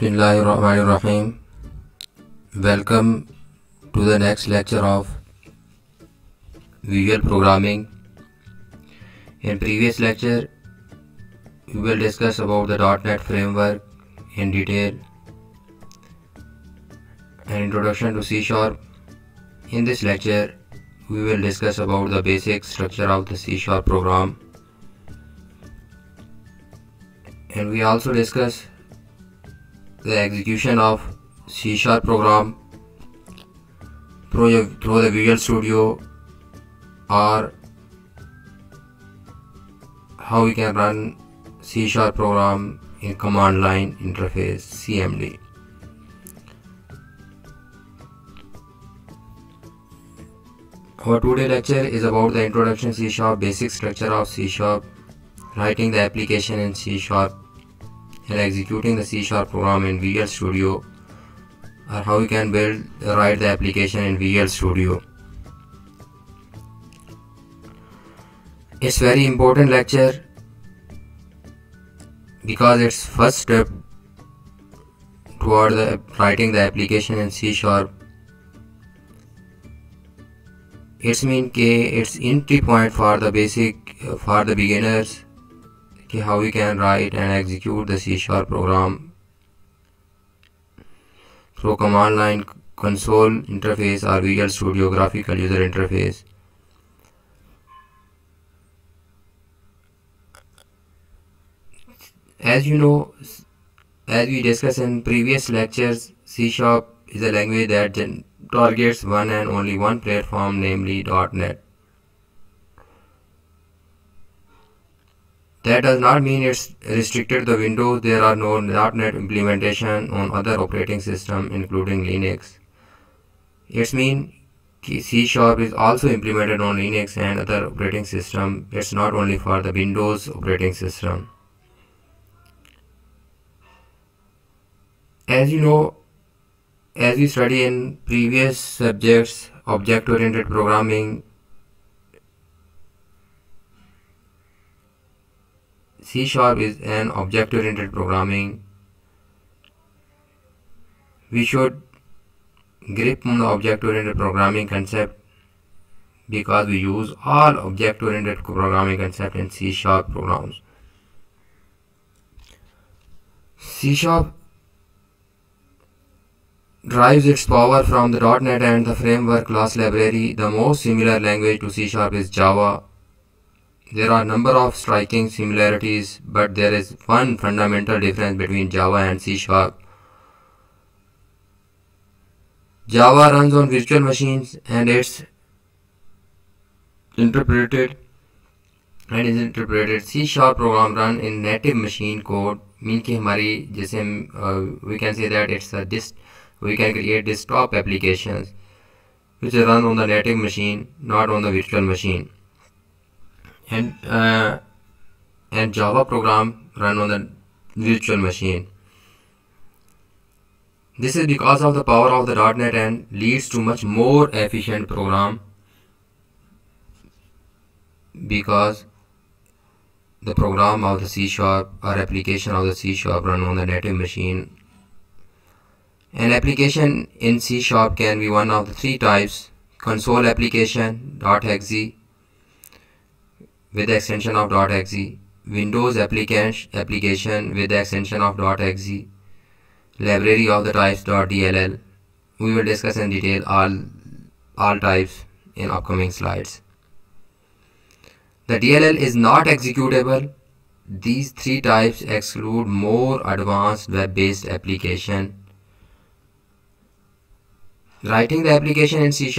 Bismillahirrahmanirrahim. Welcome to the next lecture of Visual Programming. In previous lecture, we will discuss about the .NET framework in detail, an introduction to C#. In this lecture, we will discuss about the basic structure of the C# program, and we also discuss the execution of C# program through the Visual Studio, or how we can run C# program in command line interface CMD. Our today lecture is about the introduction C#, basic structure of C#, writing the application in C#, and executing the C# program in Visual Studio, or how we can write the application in Visual Studio. It's very important lecture because it's first step toward writing the application in C#. It's entry point for the basic for the beginners, how we can write and execute the C# program through command line console interface or Visual Studio graphical user interface. As you know, as we discussed in previous lectures, C# is a language that targets one and only one platform, namely .NET. That does not mean it's restricted to Windows. There are no .NET implementation on other operating systems, including Linux. It means C# is also implemented on Linux and other operating systems. It's not only for the Windows operating system. As you know, as we study in previous subjects, object-oriented programming, C# is an object-oriented programming. We should grip on the object-oriented programming concept because we use all object-oriented programming concept in C# programs. C# derives its power from the .NET and the framework class library. The most similar language to C# is Java. There are a number of striking similarities, but there is one fundamental difference between Java and C#. Java runs on virtual machines and is interpreted. C# program run in native machine code, mean कि हमारी जैसे we can say that it's a we can create desktop applications which run on the native machine, not on the virtual machine. And Java program run on the virtual machine. This is because of the power of the .NET and leads to much more efficient program, because the program of the C# or application of the C# run on the native machine. An application in C# can be one of the three types: console application .exe with the extension of .exe, Windows application with the extension of .exe, library of the types .dll. We will discuss in detail all types in upcoming slides. The DLL is not executable. These three types exclude more advanced web-based application. Writing the application in C#.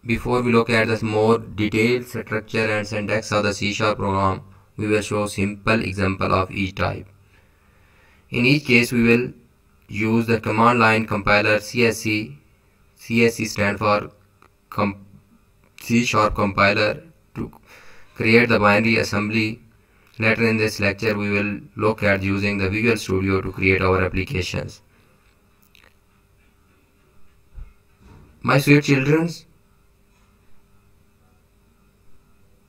Before we look at the more detailed structure and syntax of the C# program, we will show simple example of each type. In each case, we will use the command line compiler CSC. CSC stands for C# compiler to create the binary assembly. Later in this lecture, we will look at using the Visual Studio to create our applications. My sweet children,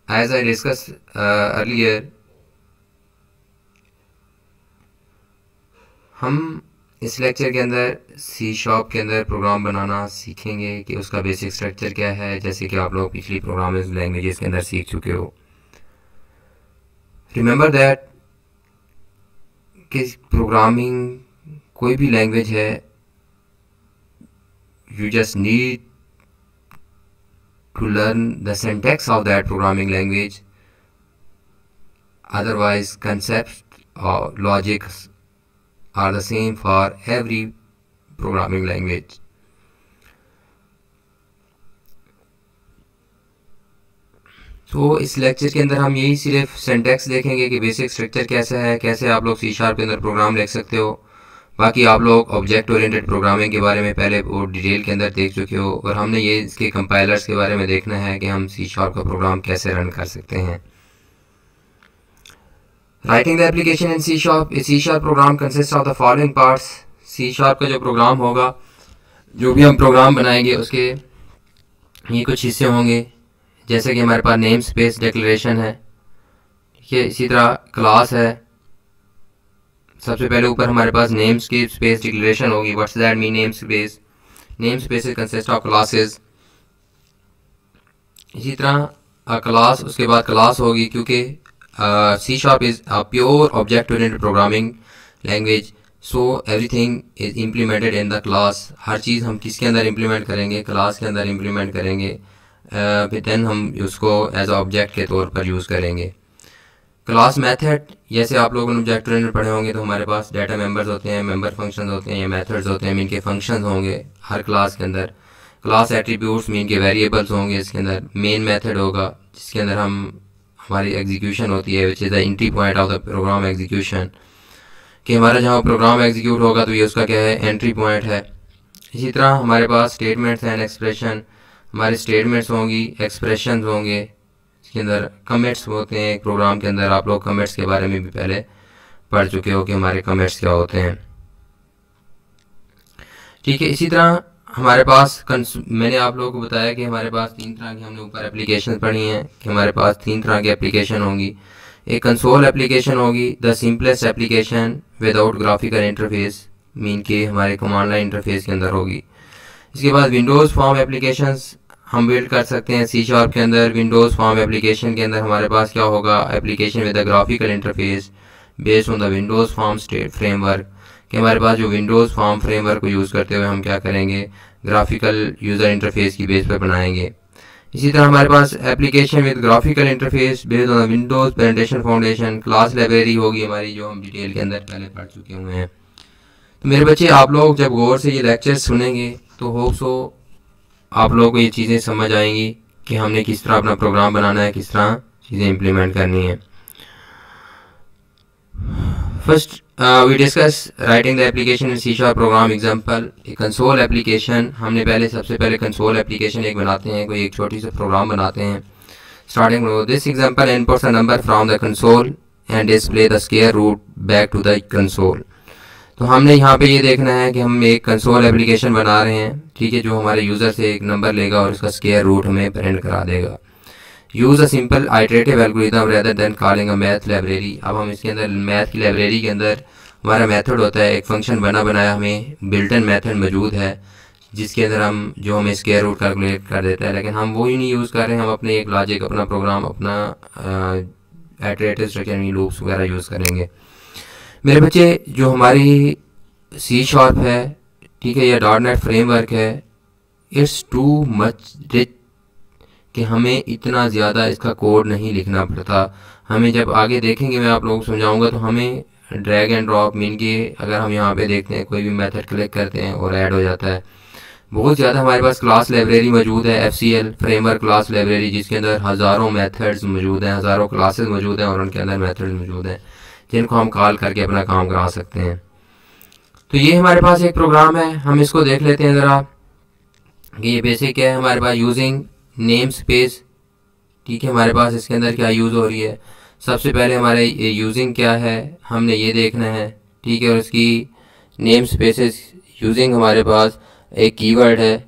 as I discussed earlier, हम इस lecture के अंदर C sharp के अंदर programme बनाना सीखेंगे कि उसका basic structure क्या है, जैसे कि आप लोग पिछली प्रोग्रामिंग लैंग्वेजेस के अंदर सीख चुके हो। रिमेंबर दैट कि प्रोग्रामिंग कोई भी लैंग्वेज है, you just need to learn the syntax of that programming language, otherwise concepts or logics are the same for every programming language. तो इस लेक्चर के अंदर हम यही सिर्फ सिंटैक्स देखेंगे कि बेसिक स्ट्रक्चर कैसा है, कैसे आप लोग सी शार्प के अंदर प्रोग्राम लिख सकते हो। बाकी आप लोग ऑब्जेक्ट ओरिएंटेड प्रोग्रामिंग के बारे में पहले वो डिटेल के अंदर देख चुके हो, और हमने ये इसके कंपाइलर्स के बारे में देखना है कि हम सी शार्प का प्रोग्राम कैसे रन कर सकते हैं। Writing the application in C sharp, a C sharp program consist of the following parts. C sharp का जो प्रोग्राम होगा, जो भी हम प्रोग्राम बनाएंगे उसके ये कुछ हिस्से होंगे, जैसे कि हमारे पास नेम स्पेस डिक्लेरेशन है, ठीक है। इसी तरह क्लास है, सबसे पहले ऊपर हमारे पास नेम की स्पेस डिक्लेरेशन होगी। What's that mean name space? Name space consist of classes. इसी तरह क्लास, उसके बाद क्लास होगी, क्योंकि C sharp is a pure object oriented programming language, so everything is implemented in the class. हर चीज़ हम किसके अंदर इम्प्लीमेंट करेंगे? क्लास के अंदर इम्प्लीमेंट करेंगे, फिर देन हम उसको एज ऑब्जेक्ट के तौर पर यूज़ करेंगे। क्लास मेथड, जैसे आप लोगों ने ऑब्जेक्ट ओरिएंटेड पढ़े होंगे तो हमारे पास डाटा मेंबर्स होते हैं, मेंबर फंक्शंस होते हैं या मेथड्स होते हैं, इनके फंक्शंस होंगे हर क्लास के अंदर। क्लास एट्रीब्यूट्स मीन के वेरिएबल्स होंगे, इसके अंदर मेन मेथड होगा जिसके अंदर हमारी एग्जीक्यूशन होती है, which is the entry point of the program execution, कि हमारा जहाँ प्रोग्राम एग्जीक्यूट होगा तो ये उसका क्या है? एंट्री पॉइंट है। इसी तरह हमारे पास स्टेटमेंट्स एंड एक्सप्रेशन, हमारे स्टेटमेंट्स होंगी, एक्सप्रेशन होंगे, इसके अंदर कमेंट्स होते हैं। प्रोग्राम के अंदर आप लोग कमेंट्स के बारे में भी पहले पढ़ चुके हो कि हमारे कमेंट्स क्या होते हैं, ठीक है। इसी तरह हमारे पास मैंने आप लोगों को बताया कि हमारे पास तीन तरह की, हमने ऊपर एप्लीकेशन पढ़ी हैं कि हमारे पास तीन तरह की एप्लीकेशन होंगी। एक कंसोल एप्लीकेशन होगी, the simplest application without graphical interface, mean के हमारे कमांड लाइन इंटरफेस के अंदर होगी। इसके बाद विंडोज़ फॉर्म एप्लीकेशंस हम बिल्ड कर सकते हैं सी शार्प के अंदर। विंडोज़ फॉर्म एप्लीकेशन के अंदर हमारे पास क्या होगा? Application with the graphical interface based on the Windows form state framework, कि हमारे पास जो विंडोज़ फॉर्म फ्रेमवर्क को यूज़ करते हुए हम क्या करेंगे? ग्राफिकल यूज़र इंटरफेस की बेस पर बनाएंगे। इसी तरह हमारे पास application with graphical interface based on the Windows presentation foundation class library होगी हमारी, जो हम डिटेल के अंदर पहले पढ़ चुके हुए हैं। तो मेरे बच्चे, आप लोग जब गौर से ये लेक्चर सुनेंगे तो होप सो आप लोगों को ये चीज़ें समझ आएंगी कि हमने किस तरह अपना प्रोग्राम बनाना है, किस तरह चीज़ें इम्प्लीमेंट करनी है। First we discuss writing the application in C sharp program example. एक कंसोल एप्लीकेशन, हमने सबसे पहले कंसोल एप्लीकेशन एक बनाते हैं, कोई एक छोटी सी प्रोग्राम बनाते हैं। Starting this example inputs a number from the console and display the square root back to the console. तो हमने यहाँ पे ये देखना है कि हम एक कंसोल एप्लीकेशन बना रहे हैं, ठीक है, जो हमारे यूज़र से एक नंबर लेगा और उसका स्क्वायर रूट हमें प्रिंट करा देगा। Use a simple iterative algorithm rather than calling a math library. अब हम इसके अंदर मैथ की लाइब्रेरी के अंदर हमारा मेथड होता है, एक फंक्शन बनाया हमें बिल्ट इन मेथड मौजूद है जिसके अंदर हम जो हमें स्क्वायर रूट कैलकुलेट कर देता है, लेकिन हम वो ही नहीं यूज़ कर रहे हैं। हम अपने एक लॉजिक, अपना प्रोग्राम, अपना आइटरेटिव स्ट्रक्चर लूप्स वगैरह यूज़ करेंगे। मेरे बच्चे, जो हमारी सी शार्प है, ठीक है, या .NET फ्रेमवर्क है, इट्स टू मच रिच कि हमें इतना ज़्यादा इसका कोड नहीं लिखना पड़ता। हमें जब आगे देखेंगे, मैं आप लोगों को समझाऊंगा, तो हमें ड्रैग एंड ड्रॉप मीन के अगर हम यहाँ पे देखते हैं कोई भी मेथड क्लिक करते हैं और ऐड हो जाता है। बहुत ज़्यादा हमारे पास क्लास लाइब्रेरी मौजूद है, FCL फ्रेमवर्क क्लास लाइब्रेरी, जिसके अंदर हज़ारों मेथड्स मौजूद हैं, हज़ारों क्लासेस मौजूद हैं और उनके अंदर मेथड्स मौजूद हैं जिनको हम कॉल करके अपना काम करा सकते हैं। तो ये हमारे पास एक प्रोग्राम है, हम इसको देख लेते हैं ज़रा कि ये बेसिक है। हमारे पास यूजिंग नेम स्पेस, ठीक है, हमारे पास इसके अंदर क्या यूज़ हो रही है। सबसे पहले हमारे ये यूजिंग क्या है हमने ये देखना है, ठीक है, और इसकी नेम स्पेसेस यूजिंग हमारे पास एक कीवर्ड है।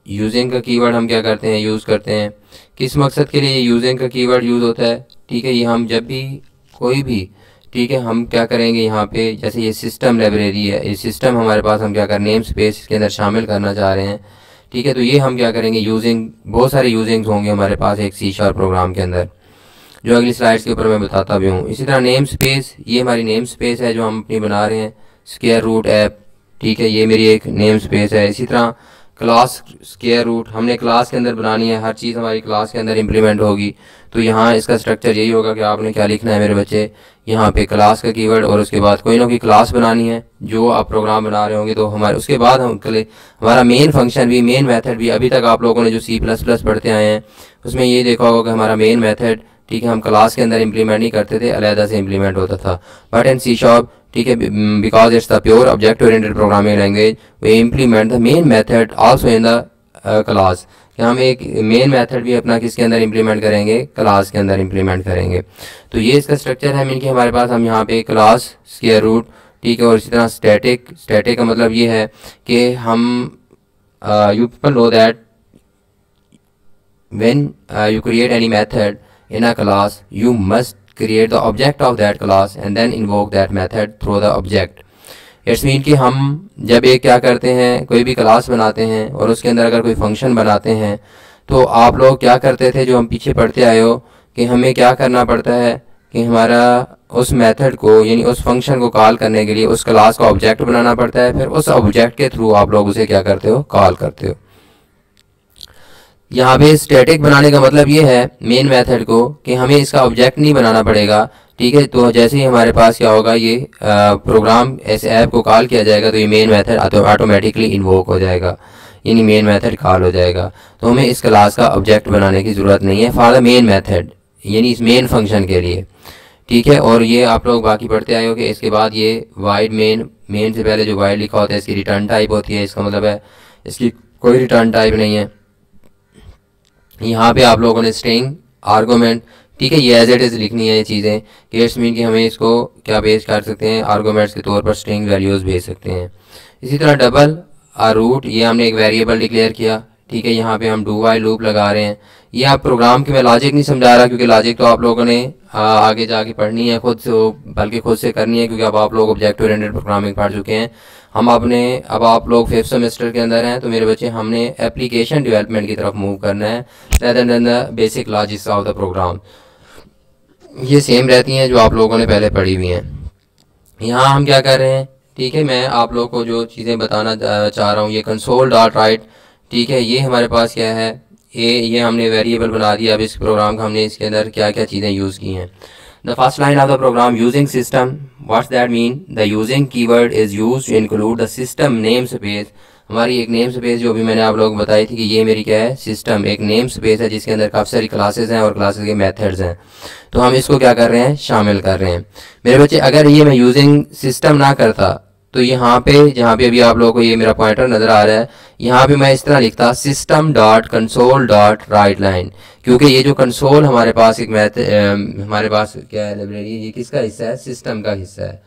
यूजिंग का कीवर्ड हम क्या करते हैं, यूज़ करते हैं किस मकसद के लिए यूजिंग का कीवर्ड यूज़ होता है, ठीक है। ये हम जब भी कोई भी ठीक है, हम क्या करेंगे यहाँ पे, जैसे ये सिस्टम लाइब्रेरी है, ये सिस्टम हमारे पास, हम क्या कर नेम स्पेस इसके अंदर शामिल करना चाह रहे हैं। ठीक है, तो ये हम क्या करेंगे, यूजिंग बहुत सारे यूजिंग्स होंगे हमारे पास एक C# प्रोग्राम के अंदर, जो अगली स्लाइड्स के ऊपर मैं बताता भी हूँ। इसी तरह नेम स्पेस, ये हमारी नेम स्पेस है जो हम अपनी बना रहे हैं, स्क्वायर रूट ऐप। ठीक है, ये मेरी एक नेम स्पेस है। इसी तरह क्लास स्क्वायर रूट हमने क्लास के अंदर बनानी है, हर चीज़ हमारी क्लास के अंदर इंप्लीमेंट होगी। तो यहाँ इसका स्ट्रक्चर यही होगा कि आपने क्या लिखना है मेरे बच्चे, यहाँ पे क्लास का कीवर्ड और उसके बाद कोई ना कोई क्लास बनानी है जो आप प्रोग्राम बना रहे होंगे। तो हमारे उसके बाद हमारा मेन फंक्शन भी, मेन मेथड भी, अभी तक आप लोगों ने जो C++ पढ़ते आए हैं उसमें ये देखा होगा कि हमारा मेन मेथड, ठीक है, हम क्लास के अंदर इंप्लीमेंट नहीं करते थे, अलहदा से इंप्लीमेंट होता था। बट इन C#, ठीक है, because it's the pure object oriented programming language, we implement the main method also in the class, कि हम एक मेन मेथड भी अपना किसके अंदर इंप्लीमेंट करेंगे, क्लास के अंदर इंप्लीमेंट करेंगे। तो ये इसका स्ट्रक्चर है। मीन कि हमारे पास हम यहाँ पे क्लास स्क्वायर रूट, ठीक है, और इसी तरह स्टैटिक का मतलब ये है कि हम you people know that when you create any method in a class you must create the object of that class and then invoke that method through the object. It's mean कि हम जब एक क्या करते हैं, कोई भी क्लास बनाते हैं और उसके अंदर अगर कोई फंक्शन बनाते हैं, तो आप लोग क्या करते थे, जो हम पीछे पढ़ते आए हो, कि हमें क्या करना पड़ता है कि हमारा उस मेथड को, यानी उस फंक्शन को कॉल करने के लिए उस क्लास का ऑब्जेक्ट बनाना पड़ता है, फिर उस ऑब्जेक्ट के थ्रू आप लोग उसे क्या करते हो, कॉल करते हो। यहाँ पे स्टैटिक बनाने का मतलब ये है मेन मेथड को, कि हमें इसका ऑब्जेक्ट नहीं बनाना पड़ेगा। ठीक है, तो जैसे ही हमारे पास क्या होगा, ये प्रोग्राम इस ऐप को कॉल किया जाएगा तो ये मेन मेथड ऑटोमेटिकली इन्वोक हो जाएगा, यानी मेन मेथड कॉल हो जाएगा। तो हमें इस क्लास का ऑब्जेक्ट बनाने की ज़रूरत नहीं है फॉर द मेन मेथड, यानी इस मेन फंक्शन के लिए। ठीक है, और ये आप लोग बाकी पढ़ते आए हो कि इसके बाद ये वाइड मेन से पहले जो वाइड लिखा होता है इसकी रिटर्न टाइप होती है, इसका मतलब है इसकी कोई रिटर्न टाइप नहीं है। यहाँ पे आप लोगों ने स्ट्रिंग आर्गूमेंट, ठीक है, ये एज इट इज़ लिखनी है ये चीज़ें, कि इट्स मीन कि हमें इसको क्या पेश कर सकते हैं, आर्गूमेंट्स के तौर पर स्ट्रिंग वैल्यूज़ भेज सकते हैं। इसी तरह डबल रूट, ये हमने एक वेरिएबल डिक्लेयर किया। ठीक है, यहाँ पे हम डू वाइल लूप लगा रहे हैं। ये आप प्रोग्राम के मैं लॉजिक नहीं समझा रहा, क्योंकि लॉजिक तो आप लोगों ने आगे जाके पढ़नी है खुद से, बल्कि खुद से करनी है, क्योंकि अब आप लोग ऑब्जेक्ट ओरिएंटेड प्रोग्रामिंग पढ़ चुके हैं। अब आप लोग 5th सेमेस्टर के अंदर हैं, तो मेरे बच्चे हमने एप्लीकेशन डेवलपमेंट की तरफ मूव करना है, rather than the basic logics of the program. ये सेम रहती हैं जो आप लोगों ने पहले पढ़ी हुई हैं। यहाँ हम क्या कर रहे हैं, ठीक है, मैं आप लोग को जो चीज़ें बताना चाह रहा हूँ, ये कंसोल डॉट राइट, ठीक है, ये हमारे पास क्या है, ये हमने वेरिएबल बना दिया। अब इस प्रोग्राम का हमने इसके अंदर क्या क्या चीज़ें यूज़ की हैं। The first line of the program, using system, what's that mean, the using keyword is used to include the system name space. हमारी एक नेम स्पेस जो भी मैंने आप लोगों को बताई थी कि ये मेरी क्या है, सिस्टम एक नेम स्पेस है जिसके अंदर काफ़ी सारी क्लासेस हैं और क्लासेस के मेथड्स हैं। तो हम इसको क्या कर रहे हैं, शामिल कर रहे हैं। मेरे बच्चे, अगर ये मैं यूजिंग सिस्टम ना करता, तो यहाँ पे जहाँ पे अभी आप लोगों को ये मेरा पॉइंटर नज़र आ रहा है, यहाँ पे मैं इस तरह लिखता system dot console dot right line, क्योंकि ये जो कंसोल हमारे पास एक हमारे पास क्या है लाइब्रेरी, ये किसका हिस्सा है, सिस्टम का हिस्सा है।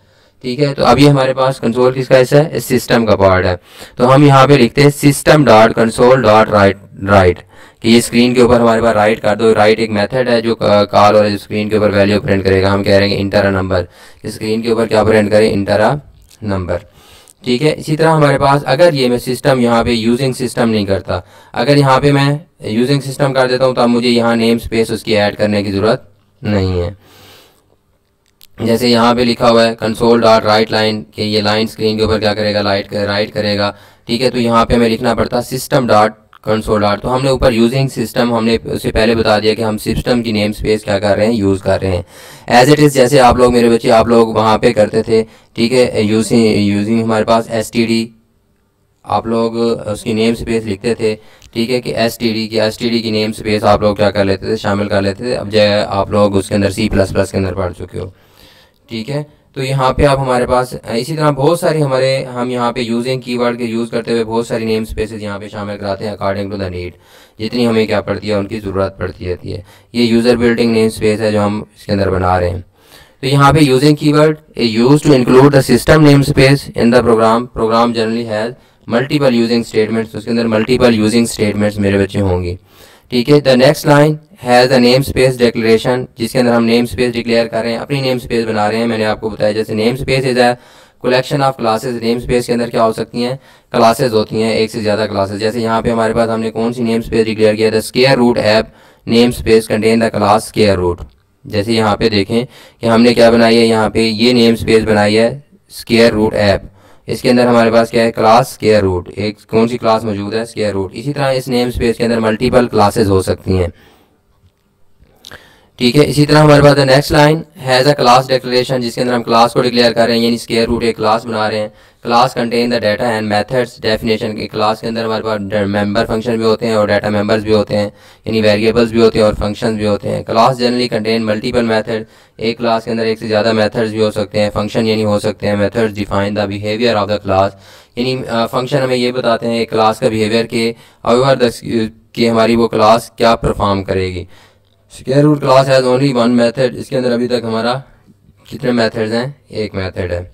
ठीक है, तो अब ये हमारे पास कंसोल किसका हिस्सा है, सिस्टम का पार्ट है। तो हम यहाँ पे लिखते हैं system dot console dot right, कि ये स्क्रीन के ऊपर हमारे पास राइट कर दो। राइट एक मेथड है जो कॉल और स्क्रीन के ऊपर वैल्यू प्रिंट करेगा। हम कह रहे हैं इंटर अ नंबर, स्क्रीन के ऊपर क्या प्रिंट करें, इंटर अ नंबर। ठीक है, इसी तरह हमारे पास अगर ये मैं सिस्टम यहाँ पे यूजिंग सिस्टम नहीं करता, अगर यहाँ पे मैं यूजिंग सिस्टम कर देता हूँ, तो अब मुझे यहाँ नेम स्पेस उसकी ऐड करने की ज़रूरत नहीं है। जैसे यहाँ पे लिखा हुआ है कंसोल डॉट राइट लाइन, कि ये लाइन स्क्रीन के ऊपर क्या करेगा, राइट करेगा। ठीक है, तो यहाँ पे हमें लिखना पड़ता सिस्टम डॉट कंसोल डॉट। तो हमने ऊपर यूजिंग सिस्टम, हमने उससे पहले बता दिया कि हम सिस्टम की नेम स्पेस क्या कर रहे हैं, यूज़ कर रहे हैं एज इट इज़। जैसे आप लोग मेरे बच्चे, आप लोग वहाँ पे करते थे, ठीक है, यूजिंग हमारे पास STD, आप लोग उसकी नेम स्पेस लिखते थे। ठीक है, कि STD की नेम स्पेस आप लोग क्या कर लेते थे, शामिल कर लेते थे। अब जो आप लोग उसके अंदर C++ के अंदर पढ़ चुके हो। ठीक है, तो यहाँ पे आप हमारे पास इसी तरह बहुत सारी हम यहाँ पे यूजिंग कीवर्ड के यूज़ करते हुए बहुत सारी नेम स्पेसेस यहाँ पे शामिल कराते हैं अकॉर्डिंग टू द नीड, जितनी हमें क्या पड़ती है, उनकी ज़रूरत पड़ती रहती है। ये यूज़र बिल्डिंग नेम स्पेस है जो हम इसके अंदर बना रहे हैं। तो यहाँ पे using keyword is used to include the system name space in the program generally has multiple using statements. उसके अंदर मल्टीपल यूजिंग स्टेटमेंट्स मेरे बच्चे होंगी। ठीक है। The next line has the name space declaration, जिसके अंदर हम नेम स्पेस डिक्लेयर कर रहे हैं, अपनी नेम स्पेस बना रहे हैं। मैंने आपको बताया जैसे name space is a collection of classes. Name space के अंदर क्या हो सकती हैं, क्लासेस होती हैं, एक से ज़्यादा क्लासेस। जैसे यहाँ पे हमारे पास हमने कौन सी नेम स्पेस डिक्लेयर किया, the square root app name space contain the class square root. जैसे यहाँ पे देखें कि हमने क्या बनाई है, यहाँ पे ये नेम स्पेस बनाई है स्क्वायर रूट ऐप। इसके अंदर हमारे पास क्या है, क्लास स्क्वायर रूट, एक कौन सी क्लास मौजूद है, स्क्वायर रूट। इसी तरह इस नेम स्पेस के अंदर मल्टीपल क्लासेस हो सकती हैं, ठीक है। इसी तरह हमारे पास the next line has a class declaration, जिसके अंदर हम क्लास को डिक्लेयर कर रहे हैं, यानी स्क्वायर रूट एक क्लास बना रहे हैं। Class contain the data and methods definition की, क्लास के अंदर हमारे पास मेंबर फंक्शन भी होते हैं और डाटा मेंबर्स भी होते हैं, यानी वेरिएबल्स भी होते हैं और फंक्शंस भी होते हैं। Class generally contain multiple method, एक क्लास के अंदर एक से ज़्यादा मेथड्स भी हो सकते हैं, फंक्शन यानी हो सकते हैं। Methods define the behaviour of the class, यानी फंक्शन हमें ये बताते हैं एक क्लास का बिहेवियर के हमारी वो क्लास क्या परफॉर्म करेगी। Square root class has only one method, इसके अंदर अभी तक हमारा कितने मेथड्स हैं, एक मेथड है,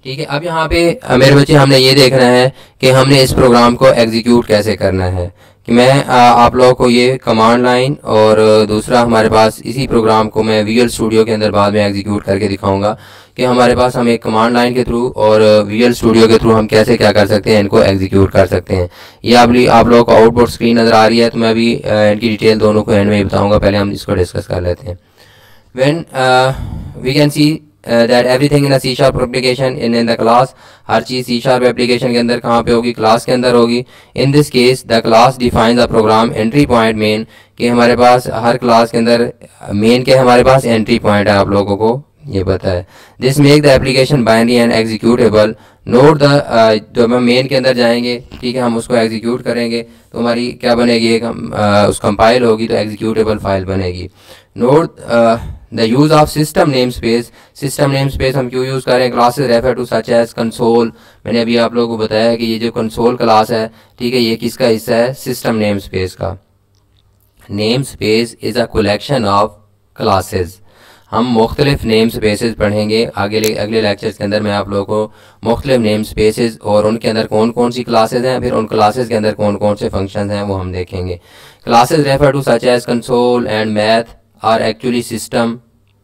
ठीक है। अब यहाँ पे मेरे बच्चे हमने ये देखना है कि हमने इस प्रोग्राम को एग्जीक्यूट कैसे करना है। कि मैं आप लोगों को ये कमांड लाइन और दूसरा हमारे पास इसी प्रोग्राम को मैं विजुअल स्टूडियो के अंदर बाद में एग्जीक्यूट करके दिखाऊंगा कि हमारे पास हम एक कमांड लाइन के थ्रू और विजुअल स्टूडियो के थ्रू हम कैसे क्या कर सकते हैं, इनको एग्जीक्यूट कर सकते हैं। ये आप लोगों को आउटपुट स्क्रीन नज़र आ रही है, तो मैं अभी इनकी डिटेल दोनों को एंड में ही बताऊँगा, पहले हम इसको डिस्कस कर लेते हैं। When we can see that everything in a C# application in the class, हर चीज़ C# एप्लीकेशन के अंदर कहाँ पे होगी, क्लास के अंदर होगी। in this case the class defines the program entry point main, कि हमारे पास हर क्लास के अंदर मेन के हमारे पास एंट्री पॉइंट है, आप लोगों को ये पता है। This make the application binary and executable. Note the, जब हम मेन के अंदर जाएंगे, ठीक है, हम उसको एग्जीक्यूट करेंगे तो हमारी क्या बनेगी, एक उस कंपाइल होगी तो एग्जीक्यूटेबल फाइल बनेगी। Note the use of system name space. System name space हम क्यों यूज़ करें, classes refer to such as console. मैंने अभी आप लोगों को बताया कि ये जो कंसोल क्लास है, ठीक है, ये किसका हिस्सा है, सिस्टम नेम स्पेस का। Name space is a collection of classes. हम मुख्तलिफ नेम स्पेसेस पढ़ेंगे अगले लेक्चर्स के अंदर। मैं आप लोगों को मुख्तलिफ नेम स्पेसेस और उनके अंदर कौन कौन सी क्लासेस हैं, फिर उन क्लासेस के अंदर कौन कौन से फंक्शंस हैं, वो हम देखेंगे। Classes refer to such as console and math are actually system,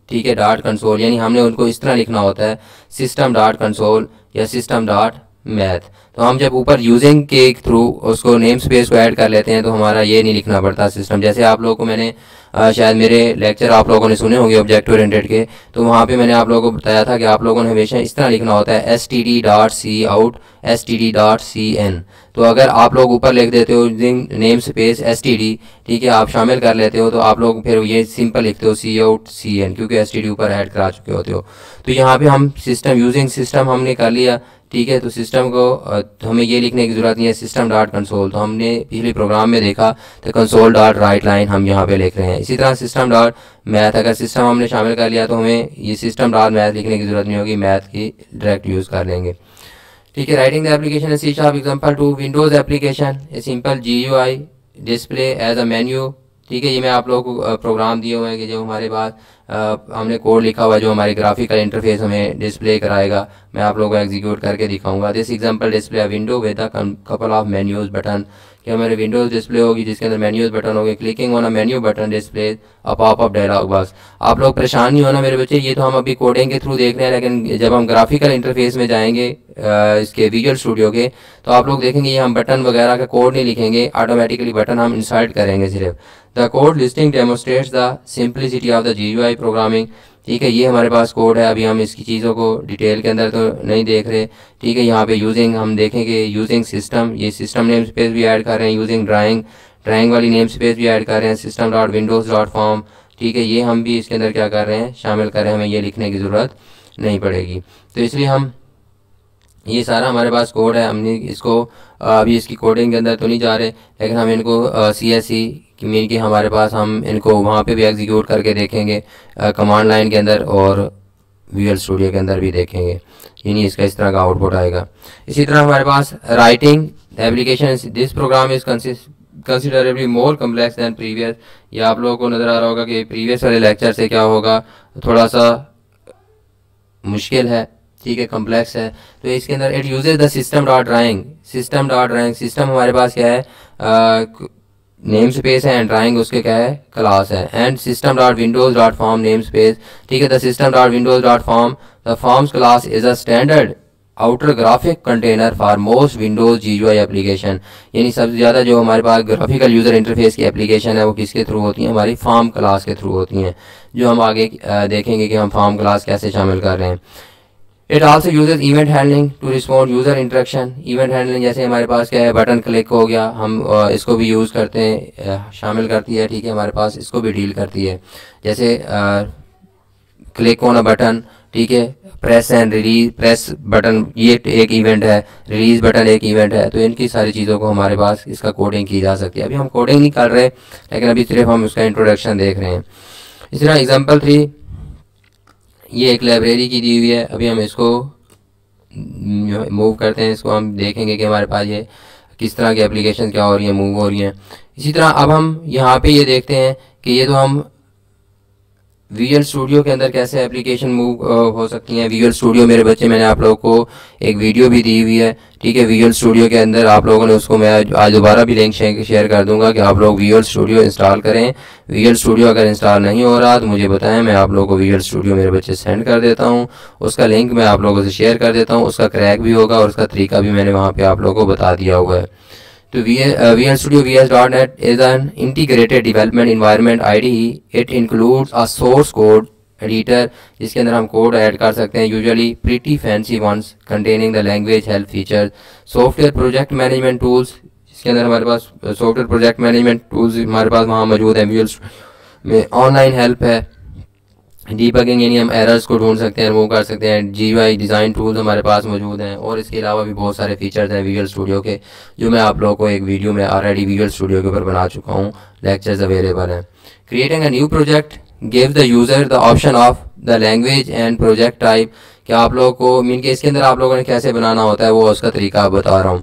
ठीक है, डॉट कंसोल, यानी हमने उनको इस तरह लिखना होता है, सिस्टम डॉट कंसोल या सिस्टम डॉट मैथ। तो हम जब ऊपर यूजिंग के थ्रू उसको नेम स्पेस को ऐड कर लेते हैं तो हमारा ये नहीं लिखना पड़ता सिस्टम। जैसे आप लोगों को मैंने शायद मेरे लेक्चर आप लोगों ने सुने होंगे ऑब्जेक्ट ओरिएंटेड के, तो वहाँ पे मैंने आप लोगों को बताया था कि आप लोगों ने हमेशा इस तरह लिखना होता है std.cout std.cn। तो अगर आप लोग ऊपर लिख देते हो नेम स्पेस std, ठीक है, आप शामिल कर लेते हो, तो आप लोग फिर ये सिंपल लिखते हो cout cn, क्योंकि std ऊपर ऐड करा चुके होते हो। तो यहाँ पे हम सिस्टम यूजिंग सिस्टम हमने कर लिया, ठीक है। तो सिस्टम को हमें ये लिखने की ज़रूरत नहीं है, सिस्टम डॉट कंसोल, तो हमने पिछले प्रोग्राम में देखा तो कंसोल डॉट राइट लाइन हम यहाँ पे लिख रहे हैं। इसी तरह सिस्टम डॉट मैथ, अगर सिस्टम हमने शामिल कर लिया तो हमें ये सिस्टम डॉट मैथ लिखने की ज़रूरत नहीं होगी, मैथ की डायरेक्ट यूज़ कर लेंगे, ठीक है। Writing the application C# example 2 windows application a simple GUI display as a menu, ठीक है। ये मैं आप लोगों को प्रोग्राम दिए हुए हैं कि जो हमारे पास हमने कोड लिखा हुआ है जो हमारी ग्राफिकल इंटरफेस हमें डिस्प्ले कराएगा, मैं आप लोगों को एग्जीक्यूट करके दिखाऊंगा। This example display window with a couple of menus button, कि हमारे विंडोज डिस्प्ले होगी जिसके अंदर मेन्यूज बटन होंगे। Clicking on a menu button display a popup dialog box. आप लोग परेशान नहीं होना मेरे बच्चे, ये तो हम अभी कोडिंग के थ्रू देख रहे हैं, लेकिन जब हम ग्राफिकल इंटरफेस में जाएंगे इसके विजुअल स्टूडियो के, तो आप लोग देखेंगे ये हम बटन वगैरह का कोड नहीं लिखेंगे, ऑटोमेटिकली बटन हम इंसर्ट करेंगे सिर्फ। The code listing demonstrates the simplicity of the GUI programming, ठीक है। ये हमारे पास कोड है, अभी हम इसकी चीज़ों को डिटेल के अंदर तो नहीं देख रहे, ठीक है। यहाँ पे यूजिंग हम देखेंगे, यूजिंग सिस्टम, ये सिस्टम नेम स्पेस भी ऐड कर रहे हैं, यूजिंग ड्राइंग वाली नेम स्पेस भी ऐड कर रहे हैं, system dot Windows dot form, ठीक है, ये हम भी इसके अंदर क्या कर रहे हैं, शामिल कर रहे हैं, हमें ये लिखने की ज़रूरत नहीं पड़ेगी। तो इसलिए हम ये सारा हमारे पास कोड है, हमने इसको अभी इसकी कोडिंग के अंदर तो नहीं जा रहे, लेकिन हम इनको CSE मीन कि हमारे पास हम इनको वहाँ पे भी एग्जीक्यूट करके देखेंगे कमांड लाइन के अंदर और विजुअल स्टूडियो के अंदर भी देखेंगे, यानी इसका इस तरह का आउटपुट आएगा। इसी तरह हमारे पास writing application, this program is considerably more complex than previous. ये आप लोगों को नज़र आ रहा होगा कि प्रीवियस वाले लेक्चर से क्या होगा, थोड़ा सा मुश्किल है, ठीक है, कम्प्लेक्स है। तो इसके अंदर it uses the system dot drawing, system हमारे पास क्या है, नेम स्पेस है, एंड ड्राइंग उसके क्या है, क्लास है, and system dot Windows dot form name space, ठीक है। The system dot Windows dot form, the forms class is a standard outer graphic container for most Windows GUI application. यानी सबसे ज़्यादा जो हमारे पास ग्राफिकल यूज़र इंटरफेस की application है वो किसके थ्रू होती हैं, हमारी फॉर्म क्लास के थ्रू होती हैं, जो हम आगे देखेंगे कि हम फॉर्म क्लास कैसे शामिल कर रहे हैं। It also uses event handling to respond user interaction. Event handling जैसे हमारे पास क्या है, बटन क्लिक हो गया, हम इसको भी यूज़ करते हैं, शामिल करती है, ठीक है। हमारे पास इसको भी डील करती है, जैसे क्लिक ऑन अ बटन, ठीक है, press and release, press button ये एक इवेंट है, रिलीज बटन एक इवेंट है। तो इनकी सारी चीज़ों को हमारे पास इसका कोडिंग की जा सकती है। अभी हम कोडिंग नहीं कर रहे, लेकिन अभी सिर्फ हम उसका इंट्रोडक्शन देख रहे हैं। इसी तरह एग्जाम्पल 3, ये एक लाइब्रेरी की दी हुई है। अभी हम इसको मूव करते हैं, इसको हम देखेंगे कि हमारे पास ये किस तरह की एप्लीकेशन क्या हो रही है, मूव हो रही हैं। इसी तरह अब हम यहाँ पे ये देखते हैं कि ये तो हम विजुअल स्टूडियो के अंदर कैसे एप्लीकेशन मूव हो सकती हैं। विजुअल स्टूडियो मेरे बच्चे, मैंने आप लोगों को एक वीडियो भी दी हुई है, ठीक है। विजुअल स्टूडियो के अंदर आप लोगों ने उसको, मैं आज दोबारा भी लिंक शेयर कर दूंगा कि आप लोग विजुअल स्टूडियो इंस्टॉल करें। विजुअल स्टूडियो अगर इंस्टॉल नहीं हो रहा तो मुझे बताएं, मैं आप लोगों को विजुअल स्टूडियो मेरे बच्चे सेंड कर देता हूँ, उसका लिंक मैं आप लोगों से शेयर कर देता हूँ, उसका क्रैक भी होगा और उसका तरीका भी मैंने वहाँ पर आप लोगों को बता दिया हुआ है। तो Visual Studio VS.NET is an integrated development environment IDE. It includes a source code editor जिसके अंदर हम कोड ऐड कर सकते हैं, usually pretty fancy ones containing the language help features, software project management tools जिसके अंदर हमारे पास software project management tools हमारे पास वहाँ मौजूद है। Visual में ऑनलाइन हेल्प है, डीबगिंग यानी हम एरर्स को ढूंढ सकते हैं, रिमूव कर सकते हैं। GUI डिज़ाइन टूल्स हमारे पास मौजूद हैं, और इसके अलावा भी बहुत सारे फीचर्स हैं विजुअल स्टूडियो के, जो मैं आप लोगों को एक वीडियो में ऑलरेडी विजुअल स्टूडियो के ऊपर बना चुका हूँ, लेक्चर्स अवेलेबल हैं। Creating a new project give the user the option of the language and project type. कि आप लोगों को मीन के इसके अंदर आप लोगों ने कैसे बनाना होता है, वो उसका तरीका बता रहा हूँ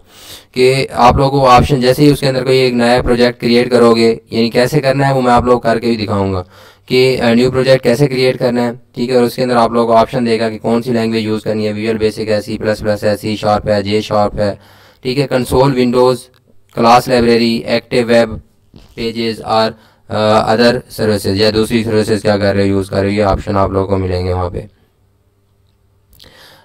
कि आप लोगों को ऑप्शन, जैसे ही उसके अंदर कोई एक नया प्रोजेक्ट क्रिएट करोगे, यानी कैसे करना है वो मैं आप लोग करके भी दिखाऊंगा कि न्यू प्रोजेक्ट कैसे क्रिएट करना है, ठीक है। और उसके अंदर आप लोगों को ऑप्शन देगा कि कौन सी लैंग्वेज यूज़ करनी है, विजुअल बेसिक है, C++ है, C# है, J# है, ठीक है। Console, Windows, class library, active web pages और अदर सर्विसेज या दूसरी सर्विसेज क्या कर रहे हो, यूज़ कर रहे हो, ये ऑप्शन आप लोगों को मिलेंगे वहाँ पे।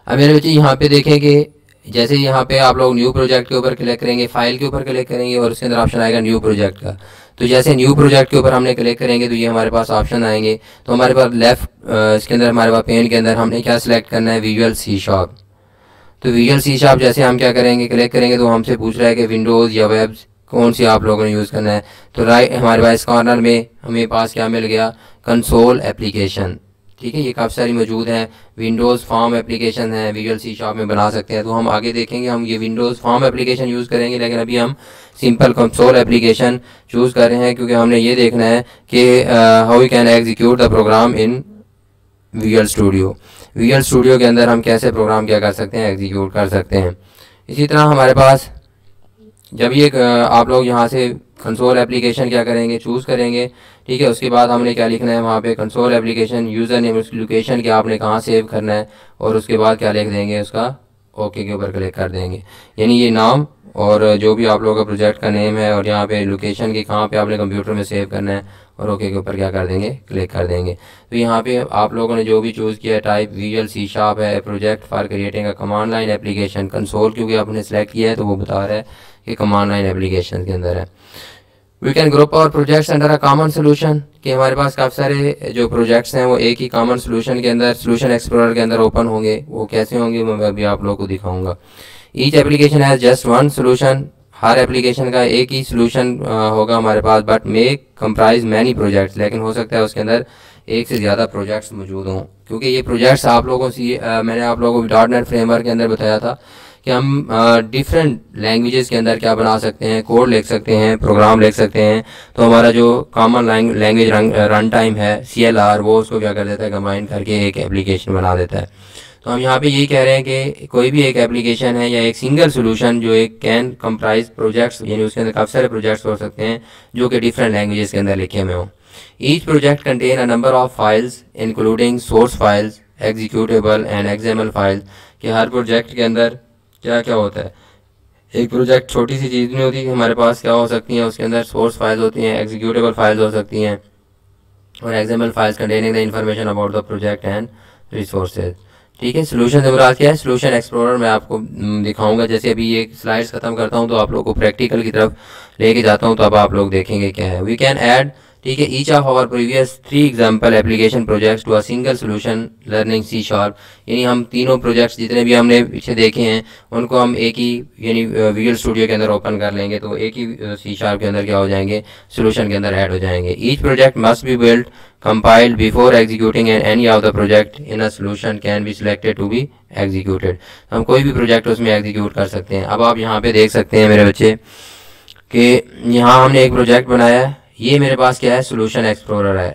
अब मेरे बच्चे यहाँ पे देखें कि जैसे यहाँ पे आप लोग न्यू प्रोजेक्ट के ऊपर क्लिक करेंगे, फाइल के ऊपर क्लिक करेंगे और उसके अंदर ऑप्शन आएगा न्यू प्रोजेक्ट का। तो जैसे न्यू प्रोजेक्ट के ऊपर हमने क्लिक करेंगे तो ये हमारे पास ऑप्शन आएंगे। तो हमारे पास लेफ्ट इसके अंदर हमारे पास पेन के अंदर हमने क्या सिलेक्ट करना है, विजुअल C#। तो विजुअल C# जैसे हम क्या करेंगे, क्लिक करेंगे तो हमसे पूछ रहा है कि विंडोज़ या वेब कौन सी आप लोगों ने यूज़ करना है। तो राइट हमारे पास कॉर्नर में हमें पास क्या मिल गया, कंसोल एप्लीकेशन, ठीक है। ये काफ़ी सारी मौजूद हैं, विंडोज़ फॉर्म एप्लीकेशन है, विजुअल C# में बना सकते हैं। तो हम आगे देखेंगे, हम ये विंडोज़ फॉर्म एप्लीकेशन यूज़ करेंगे, लेकिन अभी हम सिंपल कंसोल एप्लीकेशन चूज़ कर रहे हैं, क्योंकि हमने ये देखना है कि how you can execute the program in visual studio. Visual studio के अंदर हम कैसे प्रोग्राम क्या कर सकते हैं, एग्जीक्यूट कर सकते हैं। इसी तरह हमारे पास जब ये आप लोग यहाँ से कंसोल एप्लीकेशन क्या करेंगे, चूज़ करेंगे, ठीक है। उसके बाद हमने क्या लिखना है वहाँ पे, कंसोल एप्लीकेशन यूज़र नेम, उस लोकेशन के आपने कहाँ सेव करना है, और उसके बाद क्या लिख देंगे, उसका ओके के ऊपर क्लिक कर देंगे। यानी ये नाम और जो भी आप लोगों का प्रोजेक्ट का नेम है, और यहाँ पे लोकेशन की कहाँ पे आपने कंप्यूटर में सेव करना है, और ओके के ऊपर क्या कर देंगे, क्लिक कर देंगे। तो यहाँ पे आप लोगों ने जो भी चूज़ किया है टाइप, विजुअल C# है, project for creating a command line application, console क्योंकि आपने सेलेक्ट किया है तो वो बता रहा है कि कमांड लाइन एप्लीकेशन के अंदर है। वी कैन ग्रुप और projects under a common solution, कि हमारे पास काफ़ी सारे जो प्रोजेक्ट्स हैं वो एक ही कॉमन सोल्यूशन के अंदर, सोल्यूशन एक्सप्लोरर के अंदर ओपन होंगे। वो कैसे होंगे मैं अभी आप लोगों को दिखाऊंगा। Each application has just one solution, हर एप्लीकेशन का एक ही सोल्यूशन होगा हमारे पास, but may comprise many projects, लेकिन हो सकता है उसके अंदर एक से ज़्यादा प्रोजेक्ट्स मौजूद हों, क्योंकि ये प्रोजेक्ट्स आप लोगों से मैंने आप लोगों को .NET फ्रेमवर्क के अंदर बताया था कि हम डिफरेंट लैंग्वेजेस के अंदर क्या बना सकते हैं, कोड लिख सकते हैं, प्रोग्राम लिख सकते हैं। तो हमारा जो कॉमन लैंग्वेज रन टाइम है CLR, वो उसको क्या कर देता है, कंबाइन करके एक एप्लीकेशन बना देता है। तो हम यहाँ पे यही कह रहे हैं कि कोई भी एक एप्लीकेशन है या एक सिंगल सोल्यूशन जो एक कैन कंप्राइज प्रोजेक्ट्स, यानी उसके अंदर काफ़ी सारे प्रोजेक्ट्स हो सकते हैं जो कि डिफरेंट लैंग्वेजेस के अंदर लिखे हुए हों। Each project contain a number of files including source files, executable and XML files, कि हर प्रोजेक्ट के अंदर क्या क्या होता है, एक प्रोजेक्ट छोटी सी चीज़ नहीं होती, हमारे पास क्या हो सकती हैं, उसके अंदर सोर्स फाइल्स होती हैं, एग्जीक्यूटेबल फाइल्स हो सकती हैं और XML files containing the information about the project and resources. ठीक है, सोल्यूशन से मुराद क्या है, सोल्यूशन एक्सप्लोरर मैं आपको दिखाऊंगा। जैसे अभी ये स्लाइड्स खत्म करता हूं तो आप लोगों को प्रैक्टिकल की तरफ लेके जाता हूं, तो अब आप लोग देखेंगे क्या है। वी कैन ऐड, ठीक है, each of our previous 3 example application projects to a single solution learning C sharp. यानी हम तीनों प्रोजेक्ट्स जितने भी हमने पीछे देखे हैं उनको हम एक ही यानी विजुअल स्टूडियो के अंदर ओपन कर लेंगे, तो एक ही सी शार्प के अंदर क्या हो जाएंगे, सोल्यूशन के अंदर ऐड हो जाएंगे। Each project must be build compiled before executing and any of the project in a solution can be selected to be executed। हम कोई भी प्रोजेक्ट उसमें एग्जीक्यूट कर सकते हैं। अब आप यहाँ पे देख सकते हैं मेरे बच्चे कि यहाँ हमने एक प्रोजेक्ट बनाया है, ये मेरे पास क्या है, सोल्यूशन एक्सप्लोरर है।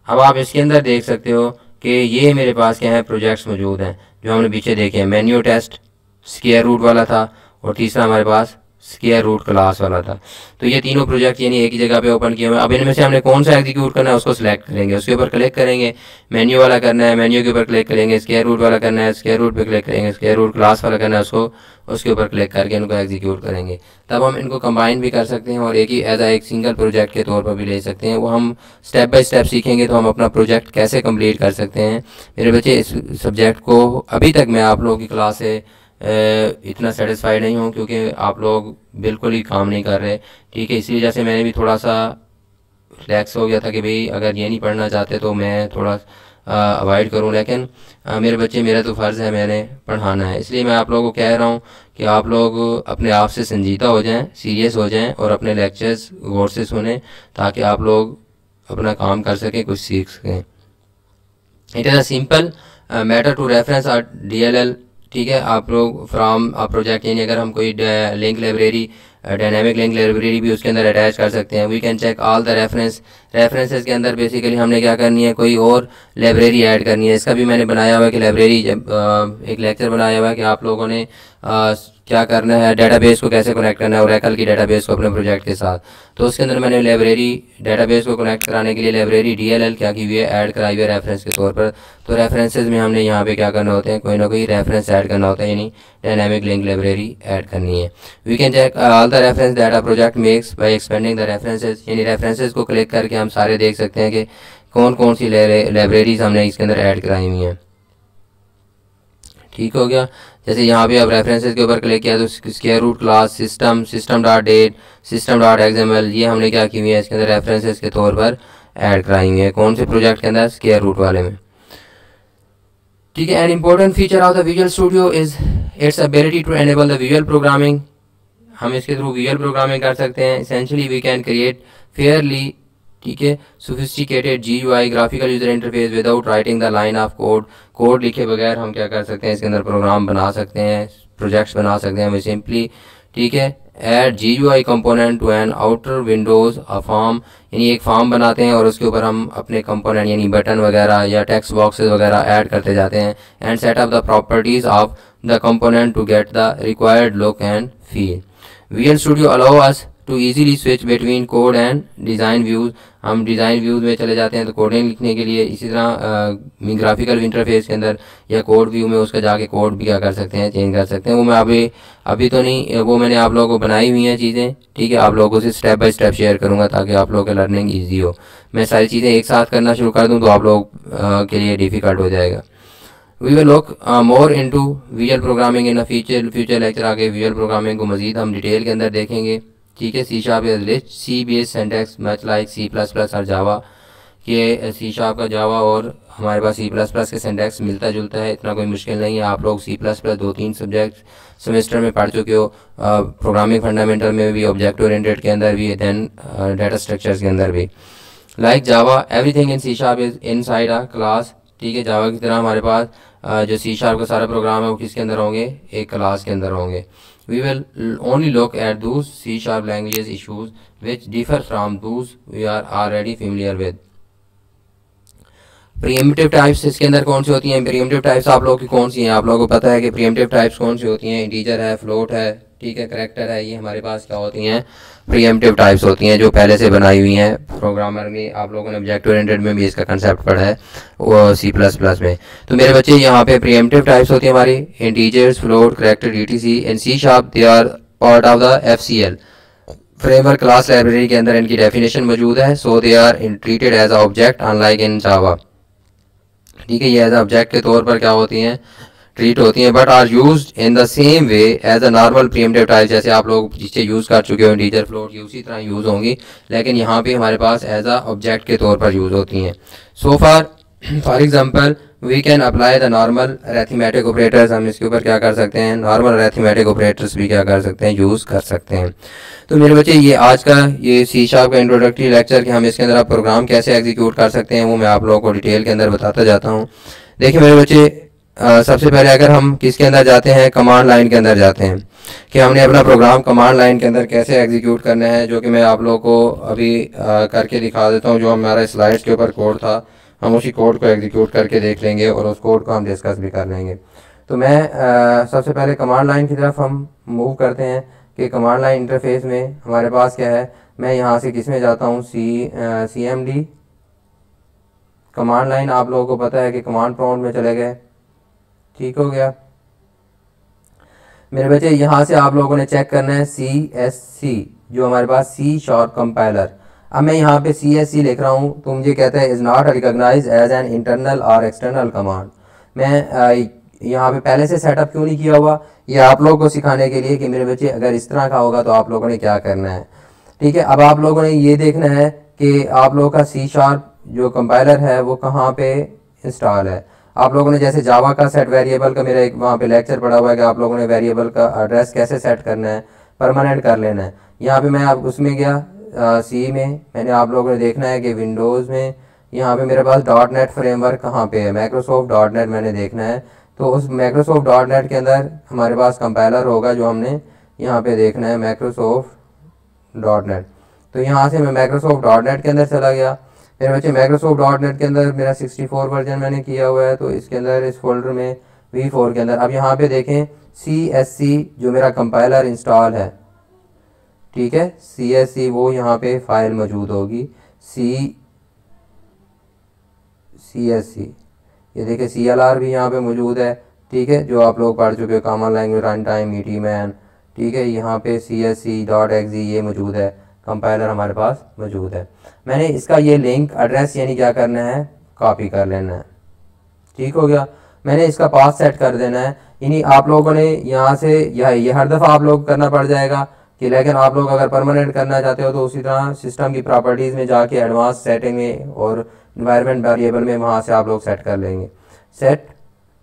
अब आप इसके अंदर देख सकते हो कि ये मेरे पास क्या है, प्रोजेक्ट्स मौजूद हैं जो हमने पीछे देखे हैं। मेन्यू टेस्ट स्क्वायर रूट वाला था और तीसरा हमारे पास स्क्वायर रूट क्लास वाला था। तो ये तीनों प्रोजेक्ट यानी एक ही जगह पे ओपन किए हुए हैं। अब इनमें से हमने कौन सा एग्जीक्यूट करना है उसको सिलेक्ट करेंगे, उसके ऊपर क्लिक करेंगे। मेन्यू वाला करना है, मेन्यू के ऊपर क्लिक करेंगे। स्क्वायर रूट वाला करना है, स्क्वायर रूट पे क्लिक करेंगे। स्क्वायर रूट क्लास वाला करना है, उसको उसके ऊपर क्लिक करके इनको एग्जीक्यूट करेंगे। तब हम इनको कंबाइन भी कर सकते हैं और एक ही एज एक सिंगल प्रोजेक्ट के तौर पर भी ले सकते हैं। वो हम स्टेप बाय स्टेप सीखेंगे तो हम अपना प्रोजेक्ट कैसे कंप्लीट कर सकते हैं। मेरे बच्चे, इस सब्जेक्ट को अभी तक मैं आप लोगों की क्लास से इतना सेटिस्फाइड नहीं हूँ क्योंकि आप लोग बिल्कुल ही काम नहीं कर रहे। ठीक है, इसी वजह से मैंने भी थोड़ा सा रिलैक्स हो गया था कि भाई अगर ये नहीं पढ़ना चाहते तो मैं थोड़ा अवॉइड करूँ, लेकिन मेरे बच्चे, मेरा तो फ़र्ज़ है, मैंने पढ़ाना है। इसलिए मैं आप लोगों को कह रहा हूँ कि आप लोग अपने आप से संजीदा हो जाएं, सीरियस हो जाएं और अपने लेक्चर्स गौर से सुने ताकि आप लोग अपना काम कर सकें, कुछ सीख सकें। It is a simple matter to reference our DLL। ठीक है, आप लोग फ्रॉम प्रोजेक्ट, यानी अगर हम कोई link library, dynamic link library भी उसके अंदर अटैच कर सकते हैं। We can check all the references के अंदर बेसिकली हमने क्या करनी है, कोई और लाइब्रेरी ऐड करनी है। इसका भी मैंने बनाया हुआ है कि लाइब्रेरी, एक लेक्चर बनाया हुआ है कि आप लोगों ने क्या करना है, डेटाबेस को कैसे कनेक्ट करना है, ओरेकल की डेटाबेस को अपने प्रोजेक्ट के साथ। तो उसके अंदर मैंने लाइब्रेरी, डेटाबेस को कनेक्ट कराने के लिए लाइब्रेरी DLL क्या की हुई है, ऐड कराई हुई है रेफरेंस के तौर पर। तो रेफरेंसेस में हमने यहाँ पे क्या करना होते हैं, कोई ना कोई रेफरेंस ऐड करना होता है, यानी डायनामिक लिंक लाइब्रेरी ऐड करनी है। We can check all the reference that a project makes by expanding the references. यानी रेफरेंसेस को क्लिक करके हम सारे देख सकते हैं कि कौन कौन सी लाइब्रेरीज हमने इसके अंदर ऐड कराई हुई हैं। ठीक हो गया। जैसे यहाँ पे अब रेफरेंसेस के ऊपर क्लिक किया तो square root class, system dot date, system dot XML, ये हमने क्या की हुई है, इसके अंदर रेफरेंसेस के तौर पर ऐड कराई हुई है। कौन से प्रोजेक्ट के अंदर, स्क्वायर रूट वाले में। ठीक है, an important feature of the visual studio is its ability to enable the visual programming. हम इसके थ्रू विजुअल प्रोग्रामिंग कर सकते हैं। Essentially we can create fairly, ठीक है, sophisticated GUI, graphical user interface without writing the line of code. Code लिखे बगैर हम क्या कर सकते हैं, इसके अंदर प्रोग्राम बना सकते हैं, प्रोजेक्ट्स बना सकते हैं। वे सिंपली, ठीक है, add GUI component to an outer windows a form, यानी एक फॉर्म बनाते हैं और उसके ऊपर हम अपने कंपोनेंट यानी बटन वगैरह या टेक्स्ट बॉक्सेस वगैरह ऐड करते जाते हैं। And set up the properties of the component to get the required look and feel. Visual studio allow us to easily switch between code and design views. हम design views में चले जाते हैं तो कोडिंग लिखने के लिए, इसी तरह ग्राफिकल इंटरफेस के अंदर या कोड व्यू में उसका जाके कोड भी क्या कर सकते हैं, चेंज कर सकते हैं। वो मैं अभी तो नहीं, वो मैंने आप लोगों को बनाई हुई हैं चीज़ें। ठीक है, आप लोगों से स्टेप बाय स्टेप शेयर करूँगा ताकि आप लोगों की लर्निंग ईजी हो। मैं सारी चीज़ें एक साथ करना शुरू कर दूँ तो आप लोग के लिए डिफ़िकल्ट हो जाएगा। We will look more into visual programming in a future lecture. आगे विजुअल प्रोग्रामिंग को मजीद हम डिटेल के अंदर देखेंगे। ठीक है, C# is rich C based syntax much like C++ और जावा। ये C# का जावा और हमारे पास C++ के सिंटैक्स मिलता जुलता है, इतना कोई मुश्किल नहीं है। आप लोग C++ 2-3 सब्जेक्ट सेमेस्टर में पढ़ चुके हो, प्रोग्रामिंग फंडामेंटल में भी, ऑब्जेक्ट ओरिएंटेड के अंदर भी, देन डाटा स्ट्रक्चर्स के अंदर भी। Like Java, everything in C# is inside a class. ठीक है, जावा की तरह हमारे पास जो C# का सारा प्रोग्राम है वो किसके अंदर होंगे, एक क्लास के अंदर होंगे। We will only look at those C# languages issues which differ from those we are already familiar with. Pre-emptive types इसके अंदर कौन सी होती हैं, प्रीएम्प्टिव टाइप्स आप लोगों की कौन सी हैं, आप लोगों को पता है कि प्रीएम्प्टिव टाइप्स कौन सी होती हैं। इंटीजर है, फ्लोट है, ठीक है, करैक्टर है, ये हमारे पास क्या होती हैं, प्रीएम्प्टिव टाइप्स होती हैं जो पहले से बनाई हुई हैं। प्रोग्रामर में आप लोगों ने ऑब्जेक्ट ओरिएंटेड में भी इसका कंसेप्ट पढ़ा है, वो C++ में। तो मेरे बच्चे यहाँ पे प्रीएम्प्टिव टाइप्स होती है हमारी, integers, float, character, DTC। In C# they are part of the FCL framework class library के अंदर इनकी डेफिनेशन मौजूद है। So they are treated as object unlike in Java. ठीक है, ये एज ऑब्जेक्ट के तौर पर क्या होती हैं, ट्रीट होती हैं, but are used in the same way as a normal preemptive type. जैसे आप लोग जिससे यूज़ कर चुके हो इंटीजर, फ्लोट, ये उसी तरह यूज़ होंगी, लेकिन यहाँ पे हमारे पास एज अ ऑब्जेक्ट के तौर पर यूज़ होती हैं। So for example we can apply the normal arithmetic operators. हम इसके ऊपर क्या कर सकते हैं, नॉर्मल अरिथमेटिक ऑपरेटर्स भी क्या कर सकते हैं, यूज़ कर सकते हैं। तो मेरे बच्चे ये आज का ये C# का इंट्रोडक्टरी लेक्चर कि हम इसके अंदर आप प्रोग्राम कैसे एग्जीक्यूट कर सकते हैं, वो मैं आप लोगों को डिटेल के अंदर बताता जाता हूँ। देखिए मेरे बच्चे, सबसे पहले अगर हम किसके अंदर जाते हैं, कमांड लाइन के अंदर जाते हैं कि हमने अपना प्रोग्राम कमांड लाइन के अंदर कैसे एग्जीक्यूट करना है, जो कि मैं आप लोगों को अभी करके दिखा देता हूँ। जो हमारा स्लाइड्स के ऊपर कोड था, हम उसी कोड को एग्जीक्यूट करके देख लेंगे और उस कोड को हम डिस्कस भी कर लेंगे। तो मैं सबसे पहले कमांड लाइन की तरफ हम मूव करते हैं कि कमांड लाइन इंटरफेस में हमारे पास क्या है। मैं यहाँ से किस में जाता हूँ, CMD कमांड लाइन। आप लोगों को पता है कि कमांड प्रॉम्प्ट में चले गए, ठीक हो गया मेरे बच्चे। यहाँ से आप लोगों ने चेक करना है CSC, जो हमारे पास C# कंपाइलर। अब मैं यहाँ पे CSC लिख रहा हूँ, तो मुझे कहता है is not recognise as an internal or external command. मैं यहाँ पे पहले से सेटअप क्यों नहीं किया हुआ, ये आप लोगों को सिखाने के लिए कि मेरे बच्चे अगर इस तरह का होगा तो आप लोगों ने क्या करना है। ठीक है, अब आप लोगों ने ये देखना है कि आप लोगों का C# जो कंपाइलर है वो कहाँ पे इंस्टॉल है। आप लोगों ने जैसे जावा का सेट वेरिएबल का मेरा एक वहाँ पे लेक्चर पड़ा हुआ है कि आप लोगों ने वेरिएबल का एड्रेस कैसे सेट करना है, परमानेंट कर लेना है। यहाँ पे मैं आप उसमें गया C में, मैंने आप लोगों ने देखना है कि विंडोज़ में यहाँ पे मेरे पास .NET फ्रेमवर्क कहाँ पे है, माइक्रोसॉफ्ट .NET मैंने देखना है। तो उस माइक्रोसॉफ्ट .NET के अंदर हमारे पास कंपाइलर होगा जो हमने यहाँ पे देखना है, माइक्रोसॉफ्ट .NET। तो यहाँ से मैं माइक्रोसॉफ्ट .NET के अंदर चला गया। मेरे बच्चे माइक्रोसॉफ्ट .NET के अंदर मेरा 64 वर्जन मैंने किया हुआ है, तो इसके अंदर इस फोल्डर में V4 के अंदर अब यहाँ पे देखें CSC जो मेरा कंपाइलर इंस्टॉल है, ठीक है, CSC वो यहाँ पे फाइल मौजूद होगी CSC। ये देखिए CLR भी यहाँ पे मौजूद है, ठीक है, जो आप लोग पढ़ चुके हो, common language run time ETMAN। ठीक है, यहाँ पे CSC.exe ये मौजूद है, कंपाइलर हमारे पास मौजूद है। मैंने इसका ये लिंक एड्रेस यानी क्या करना है, कॉपी कर लेना है, ठीक हो गया। मैंने इसका पाथ सेट कर देना है, यानी आप लोगों ने यहाँ से ये हर दफ़ा आप लोग करना पड़ जाएगा कि, लेकिन आप लोग अगर परमानेंट करना चाहते हो तो उसी तरह सिस्टम की प्रॉपर्टीज़ में जाके एडवांस सेटिंग में और इन्वायरमेंट वेरिएबल में वहाँ से आप लोग सेट कर लेंगे सेट।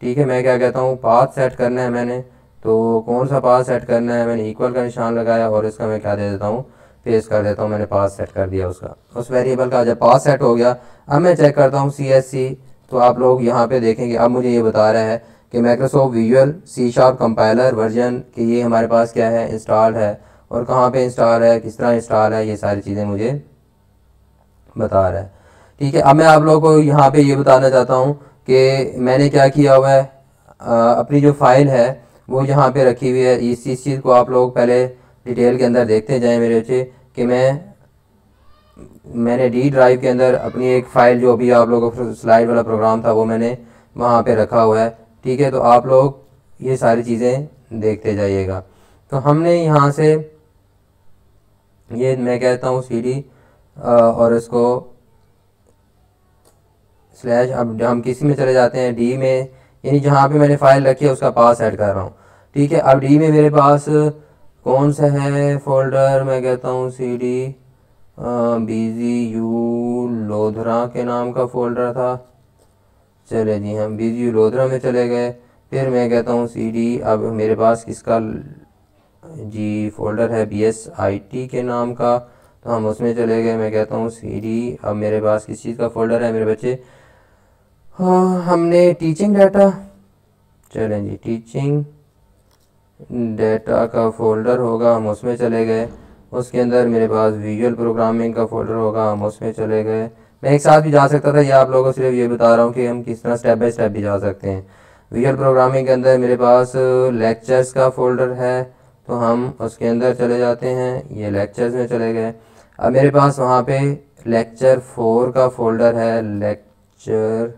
ठीक है, मैं क्या कहता हूँ, पाथ सेट करना है मैंने, तो कौन सा पाथ सेट करना है, मैंने इक्वल का निशान लगाया और इसका मैं क्या दे देता हूँ, पेस्ट कर देता हूँ। मैंने पाथ सेट कर दिया उसका, उस वेरिएबल का जब पाथ सेट हो गया, अब मैं चेक करता हूँ CSC। तो आप लोग यहाँ पे देखेंगे अब मुझे ये बता रहा है कि Microsoft visual C# compiler version कि ये हमारे पास क्या है, इंस्टॉल है, और कहाँ पे इंस्टॉल है, किस तरह इंस्टॉल है, ये सारी चीज़ें मुझे बता रहा है। ठीक है, अब मैं आप लोगों को यहाँ पे ये बताना चाहता हूँ कि मैंने क्या किया हुआ है, अपनी जो फाइल है वो यहाँ पे रखी हुई है। इस चीज़ को आप लोग पहले डिटेल के अंदर देखते जाएँ मेरे बच्चे कि मैंने D ड्राइव के अंदर अपनी एक फ़ाइल जो अभी आप लोगों को स्लाइड वाला प्रोग्राम था वो मैंने वहाँ पे रखा हुआ है। ठीक है, तो आप लोग ये सारी चीज़ें देखते जाइएगा। तो हमने यहाँ से ये मैं कहता हूँ CD और इसको स्लैश, अब हम किसी में चले जाते हैं D में, यानी जहाँ पे मैंने फ़ाइल रखी है उसका पाथ सेट कर रहा हूँ। ठीक है, अब D में मेरे पास कौन सा है फोल्डर, मैं कहता हूँ CD BZU लोधरा के नाम का फोल्डर था। चले जी, हम BZU लोधरा में चले गए। फिर मैं कहता हूँ CD, अब मेरे पास किसका जी फोल्डर है, BSIT के नाम का, तो हम उसमें चले गए। मैं कहता हूँ CD, अब मेरे पास किस चीज़ का फोल्डर है मेरे बच्चे, हाँ हमने टीचिंग डाटा, चलें जी टीचिंग डाटा का फोल्डर होगा, हम उसमें चले गए। उसके अंदर मेरे पास विजुअल प्रोग्रामिंग का फोल्डर होगा, हम उसमें चले गए। मैं एक साथ भी जा सकता था, ये आप लोगों को सिर्फ ये बता रहा हूँ कि हम किस तरह स्टेप बाय स्टेप भी जा सकते हैं। विजुअल प्रोग्रामिंग के अंदर मेरे पास लेक्चर्स का फोल्डर है, तो हम उसके अंदर चले जाते हैं, ये लेक्चर्स में चले गए। अब मेरे पास वहाँ पे लेक्चर 4 का फोल्डर है, लेक्चर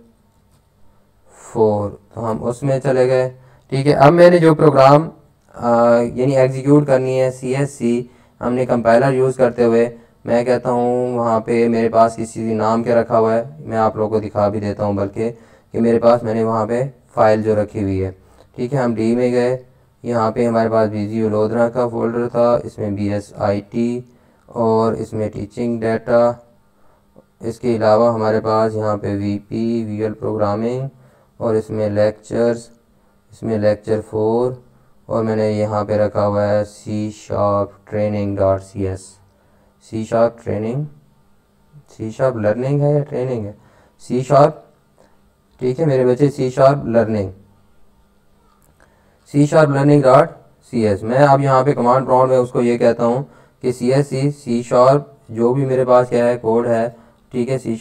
4, तो हम उसमें चले गए। ठीक है, अब मैंने जो प्रोग्राम यानी एग्जीक्यूट करनी है CSC हमने कंपाइलर यूज़ करते हुए, मैं कहता हूँ वहाँ पे मेरे पास किसी नाम के रखा हुआ है, मैं आप लोगों को दिखा भी देता हूँ बल्कि कि मेरे पास मैंने वहाँ पे फ़ाइल जो रखी हुई है। ठीक है, हम डी में गए, यहाँ पे हमारे पास BG वडोदरा का फोल्डर था, इसमें BSIT और इसमें टीचिंग डाटा। इसके अलावा हमारे पास यहाँ पे VP विजुअल प्रोग्रामिंग और इसमें लेक्चर्स, इसमें लेक्चर 4 और मैंने यहाँ पे रखा हुआ है C# training.cs। C# training, C# learning है या ट्रेनिंग है, C#। ठीक है मेरे बच्चे, C# लर्निंग, C# learning.cs। मैं अब यहाँ पे कमांड प्रॉम्प्ट में उसको ये कहता हूँ कि CSC C# जो भी मेरे पास क्या है कोड है, ठीक है, C#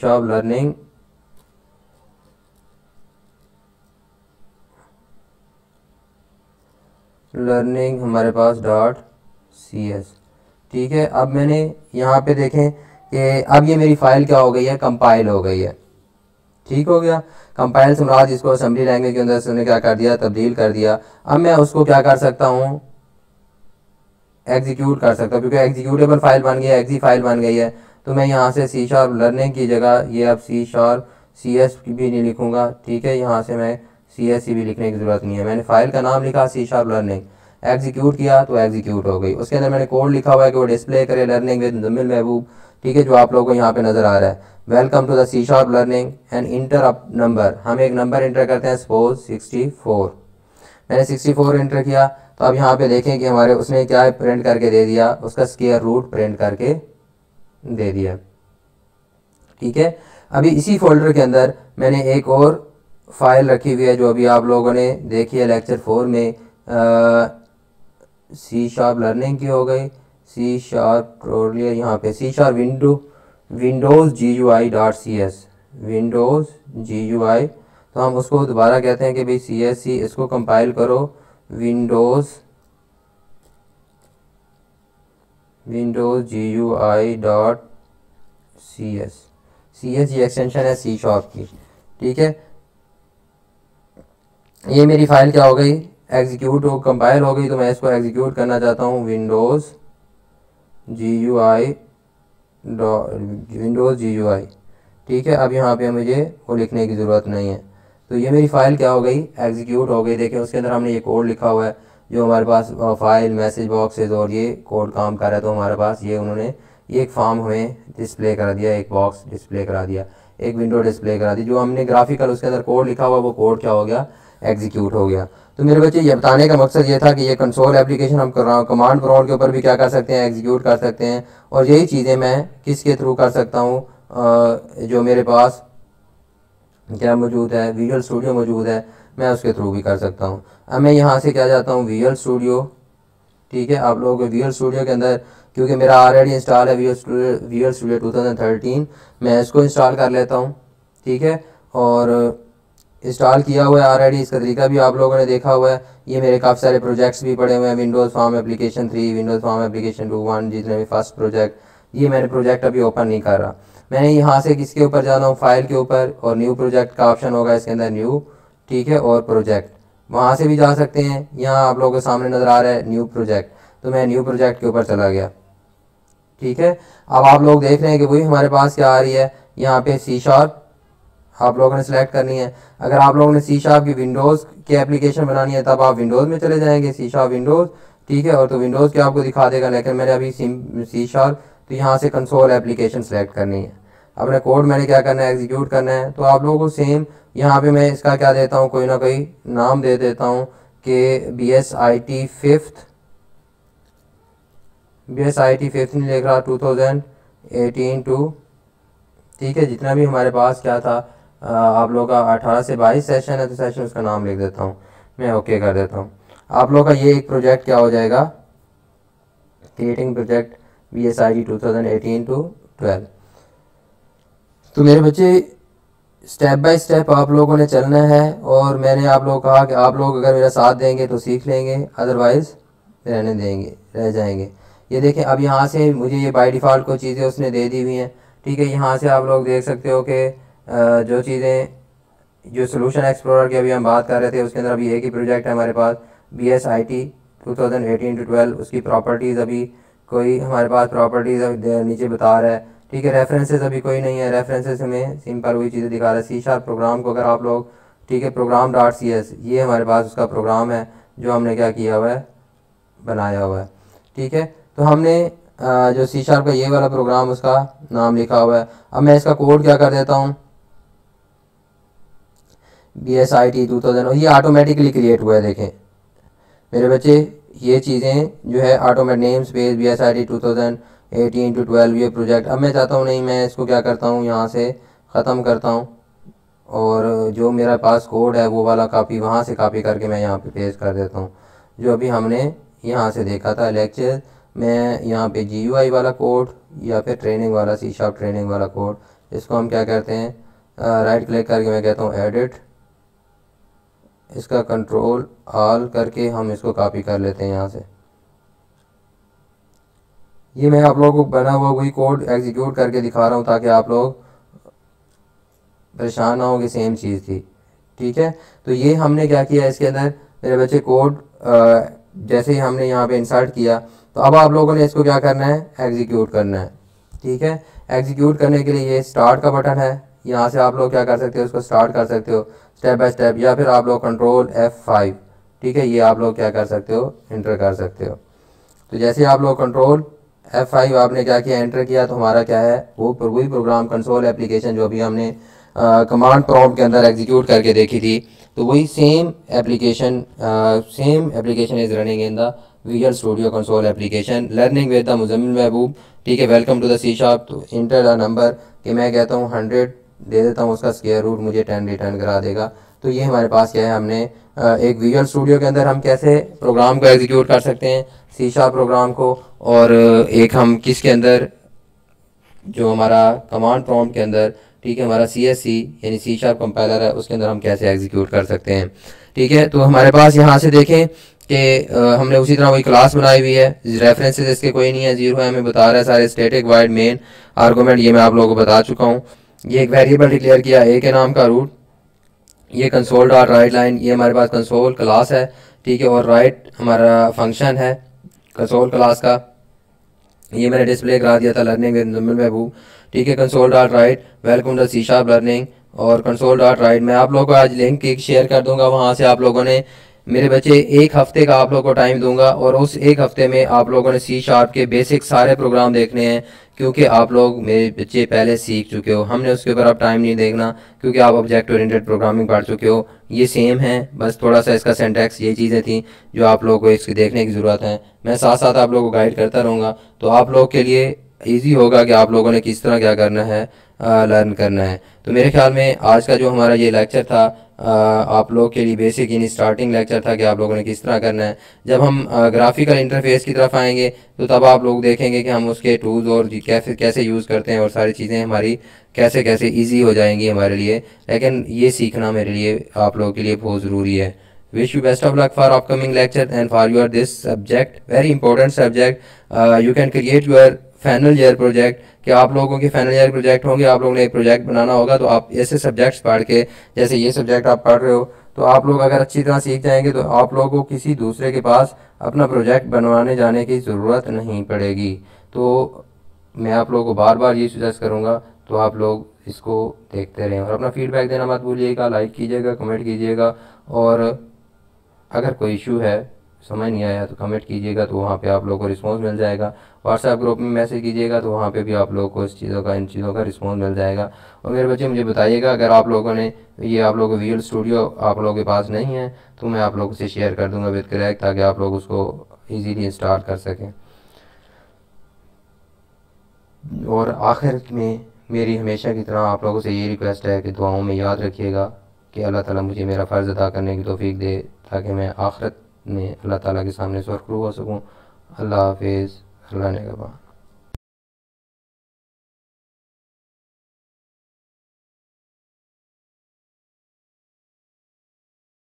लर्निंग हमारे पास .cs। ठीक है, अब मैंने यहाँ पे देखें कि अब ये मेरी फ़ाइल क्या हो गई है, कंपाइल हो गई है। ठीक हो गया, कंपाइल से मुराद इसको असेंबली लैंग्वेज के अंदर से उन्होंने क्या कर दिया, तब्दील कर दिया। अब मैं उसको क्या कर सकता हूँ, एग्जीक्यूट कर सकता हूँ, क्योंकि एग्जीक्यूटेबल फाइल बन गई है, एग्जी फाइल बन गई है। तो मैं यहाँ से C# लर्निंग की जगह ये अब C# भी नहीं लिखूँगा। ठीक है, यहाँ से मैं CSC भी लिखने की ज़रूरत नहीं है, मैंने फ़ाइल का नाम लिखा C# लर्निंग, एग्जीक्यूट किया तो एग्जीक्यूट हो गई। उसके अंदर मैंने कोड लिखा हुआ है कि वो डिस्प्ले करे लर्निंग विद मुज़म्मिल महबूब। ठीक है, जो आप लोगों को यहाँ पे नज़र आ रहा है, welcome to the C# learning and enter up number. हम एक नंबर इंटर करते हैं, सपोज 64। मैंने 64 इंटर किया, तो अब यहाँ पे देखें कि हमारे उसने क्या प्रिंट करके दे दिया, उसका स्क्वायर रूट प्रिंट करके दे दिया। ठीक है, अभी इसी फोल्डर के अंदर मैंने एक और फाइल रखी हुई है जो अभी आप लोगों ने देखी है लेक्चर 4 में, C# लर्निंग की हो गई, C# ट्यूटोरियल, यहाँ पे C# Windows GUI.cs, Windows GUI। तो हम उसको दोबारा कहते हैं कि भाई CSC इसको कंपाइल करो, विंडोज़ GUI.cs। CS ये एक्सटेंशन है C# की। ठीक है, ये मेरी फाइल क्या हो गई, एग्जीक्यूट हो, कंपाइल हो गई। तो मैं इसको एग्जीक्यूट करना चाहता हूँ, विंडोज़ GUI। ठीक है, अब यहाँ पे मुझे वो लिखने की ज़रूरत नहीं है। तो ये मेरी फ़ाइल क्या हो गई, एग्जीक्यूट हो गई। देखें उसके अंदर हमने ये कोड लिखा हुआ है जो हमारे पास फाइल, मैसेज बॉक्सेस और ये कोड काम कर रहा है। तो हमारे पास ये उन्होंने ये एक फॉर्म हमें डिस्प्ले करा दिया, एक बॉक्स डिस्प्ले करा दिया, एक विंडो डिस्प्ले करा दी। जो हमने ग्राफिकल उसके अंदर कोड लिखा हुआ वो कोड क्या हो गया, एग्जीक्यूट हो गया। तो मेरे बच्चे ये बताने का मकसद ये था कि ये कंसोल एप्लीकेशन हम कर रहा हूँ, कमांड प्रॉम्प्ट के ऊपर भी क्या कर सकते हैं, एग्जीक्यूट कर सकते हैं। और यही चीज़ें मैं किसके थ्रू कर सकता हूँ, जो मेरे पास क्या मौजूद है, विजुअल स्टूडियो मौजूद है, मैं उसके थ्रू भी कर सकता हूँ। अब मैं यहाँ से क्या जाता हूँ, विजुअल स्टूडियो। ठीक है, आप लोगों को विजुअल स्टूडियो के अंदर, क्योंकि मेरा ऑलरेडी इंस्टॉल है विजुअल स्टूडियो 2013, मैं इसको इंस्टॉल कर लेता हूँ। ठीक है, और इंस्टॉल किया हुआ है ऑलरेडी, इसका तरीका भी आप लोगों ने देखा हुआ है। ये मेरे काफ़ी सारे प्रोजेक्ट्स भी पड़े हुए हैं, Windows form application 3, Windows form application 2.1, जितने भी फर्स्ट प्रोजेक्ट, ये मैंने प्रोजेक्ट अभी ओपन नहीं कर रहा। मैंने यहाँ से किसके ऊपर जाना हूँ, फाइल के ऊपर, और न्यू प्रोजेक्ट का ऑप्शन होगा इसके अंदर, न्यू। ठीक है, और प्रोजेक्ट, वहाँ से भी जा सकते हैं। यहाँ आप लोगों के सामने नज़र आ रहा है न्यू प्रोजेक्ट, तो मैं न्यू प्रोजेक्ट के ऊपर चला गया। ठीक है, अब आप लोग देख रहे हैं कि वही हमारे पास क्या आ रही है, यहाँ पे C# आप लोगों ने सिलेक्ट करनी है। अगर आप लोगों ने C# की विंडोज़ की एप्लीकेशन बनानी है तब आप विंडोज़ में चले जाएंगे, C# विंडोज़। ठीक है, और तो विंडोज़ की आपको दिखा देगा, लेकिन मैंने अभी C#, तो यहाँ से कंसोल एप्लीकेशन सेलेक्ट करनी है। अपने कोड मैंने क्या करना है, एग्जीक्यूट करना है। तो आप लोगों को सेम यहाँ पे मैं इसका क्या देता हूँ, कोई ना कोई नाम दे देता हूँ कि BSIT 5th नहीं लिख रहा, 2018 टू, ठीक है, जितना भी हमारे पास क्या था, आप लोगों का 18 से 22 सेशन है, तो सेशन उसका नाम लिख देता हूँ मैं, ओके कर देता हूँ। आप लोगों का ये एक प्रोजेक्ट क्या हो जाएगा, क्रिएटिंग प्रोजेक्ट BSIT 2018 टू 12। तो मेरे बच्चे स्टेप बाय स्टेप आप लोगों ने चलना है, और मैंने आप लोगों को कहा कि आप लोग अगर मेरा साथ देंगे तो सीख लेंगे, अदरवाइज़ रहने देंगे, रह जाएंगे। ये देखें, अब यहाँ से मुझे ये बाय डिफ़ॉल्ट को चीज़ें उसने दे दी हुई हैं, ठीक है। यहाँ से आप लोग देख सकते हो कि जो चीज़ें, जो सोल्यूशन एक्सप्लोरर की अभी हम बात कर रहे थे, उसके अंदर अभी एक ही प्रोजेक्ट है हमारे पास, BSIT 2018-12। उसकी प्रॉपर्टीज़ अभी कोई हमारे पास प्रॉपर्टीज़ नीचे बता रहा है, ठीक है। रेफरेंसेस अभी कोई नहीं है, रेफरेंसेस हमें सिंपल वही चीज़ें दिखा रहा है। C# प्रोग्राम को अगर आप लोग, ठीक है, program.cs, ये हमारे पास उसका प्रोग्राम है जो हमने क्या किया हुआ है, बनाया हुआ है, ठीक है। तो हमने जो C# का ये वाला प्रोग्राम, उसका नाम लिखा हुआ है। अब मैं इसका कोड क्या कर देता हूँ, BSIT 2000, और ये ऑटोमेटिकली क्रिएट हुआ है। देखें मेरे बच्चे, ये चीज़ें जो है ऑटोमेट नेम स्पेस BSIT 2018-12 ये प्रोजेक्ट। अब मैं चाहता हूँ नहीं, मैं इसको क्या करता हूँ, यहाँ से ख़त्म करता हूँ, और जो मेरा पास कोड है वो वाला कॉपी वहाँ से कॉपी करके मैं यहाँ पे पेस्ट कर देता हूँ, जो अभी हमने यहाँ से देखा था लेक्चर। मैं यहाँ पे GUI वाला कोड या फिर ट्रेनिंग वाला, C# ट्रेनिंग वाला कोड, इसको हम क्या करते हैं, राइट क्लिक करके मैं कहता हूँ एडिट, इसका कंट्रोल ऑल करके हम इसको कॉपी कर लेते हैं यहाँ से। ये मैं आप लोगों को बना हुआ वही कोड एग्जीक्यूट करके दिखा रहा हूँ ताकि आप लोग परेशान ना हो कि सेम चीज़ थी, ठीक है। तो ये हमने क्या किया इसके अंदर मेरे बच्चे, कोड जैसे ही हमने यहाँ पे इंसर्ट किया, तो अब आप लोगों ने इसको क्या करना है, एग्जीक्यूट करना है, ठीक है। एग्जीक्यूट करने के लिए ये स्टार्ट का बटन है, यहाँ से आप लोग क्या कर सकते हो, उसको स्टार्ट कर सकते हो स्टेप बाय स्टेप, या फिर आप लोग कंट्रोल F5, ठीक है, ये आप लोग क्या कर सकते हो, एंटर कर सकते हो। तो जैसे आप लोग कंट्रोल F5 आपने क्या किया, एंटर किया, तो हमारा क्या है, वो वही प्रोग्राम कंसोल एप्लीकेशन जो अभी हमने कमांड प्रॉम्प्ट के अंदर एग्जीक्यूट करके देखी थी, तो वही same application is running in the visual studio console application learning with the Muzammil Mehboob, ठीक है। Welcome to the C#। तो इंटर द नंबर कि मैं कहता हूँ 100 दे देता हूँ, उसका स्क्वायर रूट मुझे 10 रिटर्न करा देगा। तो ये हमारे पास क्या है, हमने एक विजुअल स्टूडियो के अंदर हम कैसे प्रोग्राम को एग्जीक्यूट कर सकते हैं, C# प्रोग्राम को, और एक हम किसके अंदर, जो हमारा कमांड प्रॉम्प्ट के अंदर, ठीक है, हमारा CSC यानी C# कंपाइलर है, उसके अंदर हम कैसे एग्जीक्यूट कर सकते हैं, ठीक है। तो हमारे पास यहाँ से देखें कि हमने उसी तरह वही क्लास बनाई हुई है, रेफरेंसेस इसके कोई नहीं है, 0 है, हमें बता रहा है सारे स्टैटिक वाइड मेन आर्गूमेंट, ये मैं आप लोगों को बता चुका हूँ। ये एक वेरिएबल डिक्लेयर किया A के नाम का रूट, ये कंसोल डॉट राइट लाइन, ये हमारे पास कंसोल क्लास है, ठीक है, और राइट हमारा फंक्शन है कंसोल क्लास का, ये मैंने डिस्प्ले करा दिया था लर्निंग विद मुज़म्मिल महबूब, ठीक है। Console dot write welcome to C# learning, और कंसोल डॉट राइट मैं आप लोगों को आज लिंक एक शेयर कर दूंगा, वहाँ से आप लोगों ने, मेरे बच्चे, एक हफ्ते का आप लोगों को टाइम दूंगा, और उस एक हफ्ते में आप लोगों ने C# के बेसिक सारे प्रोग्राम देखने हैं, क्योंकि आप लोग मेरे बच्चे पहले सीख चुके हो, हमने उसके ऊपर अब टाइम नहीं देखना, क्योंकि आप ऑब्जेक्ट ओरिएंटेड प्रोग्रामिंग पढ़ चुके हो। ये सेम है, बस थोड़ा सा इसका सिंटैक्स, ये चीज़ें थी जो आप लोगों को इसकी देखने की ज़रूरत है। मैं साथ साथ आप लोगों को गाइड करता रहूँगा, तो आप लोग के लिए ईजी होगा कि आप लोगों ने किस तरह क्या करना है, लर्न करना है। तो मेरे ख्याल में आज का जो हमारा ये लेक्चर था, आप लोग के लिए बेसिक यानी स्टार्टिंग लेक्चर था कि आप लोगों ने किस तरह करना है। जब हम ग्राफिकल इंटरफेस की तरफ आएंगे तो तब आप लोग देखेंगे कि हम उसके टूल्स और कैसे कैसे यूज़ करते हैं, और सारी चीज़ें हमारी कैसे कैसे ईजी हो जाएंगी हमारे लिए। लेकिन ये सीखना मेरे लिए, आप लोगों के लिए बहुत ज़रूरी है। Wish you best of luck for upcoming lecture and for your this subject, very important subject. You can create your final year project, कि आप लोगों के फाइनल ईयर प्रोजेक्ट होंगे, आप लोगों ने एक प्रोजेक्ट बनाना होगा, तो आप ऐसे सब्जेक्ट्स पढ़ के, जैसे ये सब्जेक्ट आप पढ़ रहे हो, तो आप लोग अगर अच्छी तरह सीख जाएंगे तो आप लोगों को किसी दूसरे के पास अपना प्रोजेक्ट बनवाने जाने की ज़रूरत नहीं पड़ेगी। तो मैं आप लोगों को बार बार ये सजेस्ट करूँगा, तो आप लोग इसको देखते रहें और अपना फीडबैक देना मत भूलिएगा, लाइक कीजिएगा, कमेंट कीजिएगा, और अगर कोई इशू है, समझ नहीं आया, तो कमेंट कीजिएगा, तो वहाँ पे आप लोगों को रिस्पॉन्स मिल जाएगा। व्हाट्सएप ग्रुप में मैसेज कीजिएगा, तो वहाँ पे भी आप लोगों को इन चीज़ों का रिस्पॉन्स मिल जाएगा। और मेरे बच्चे मुझे बताइएगा, अगर आप लोगों ने ये, आप लोगों को विजुअल स्टूडियो आप लोगों के पास नहीं है, तो मैं आप लोगों से शेयर कर दूँगा विद क्रैक, ताकि आप लोग उसको ईजीली इंस्टॉल कर सकें। और आखिर में मेरी हमेशा की तरह आप लोगों से ये रिक्वेस्ट है कि दुआओं में याद रखिएगा कि अल्लाह ताला मुझे मेरा फ़र्ज़ अदा करने की तौफीक दे, ताकि मैं आखिरत में अल्लाह ताला के सामने सुरखरू हो सकूँ। अल्लाह हाफिज़, अल्लाह ने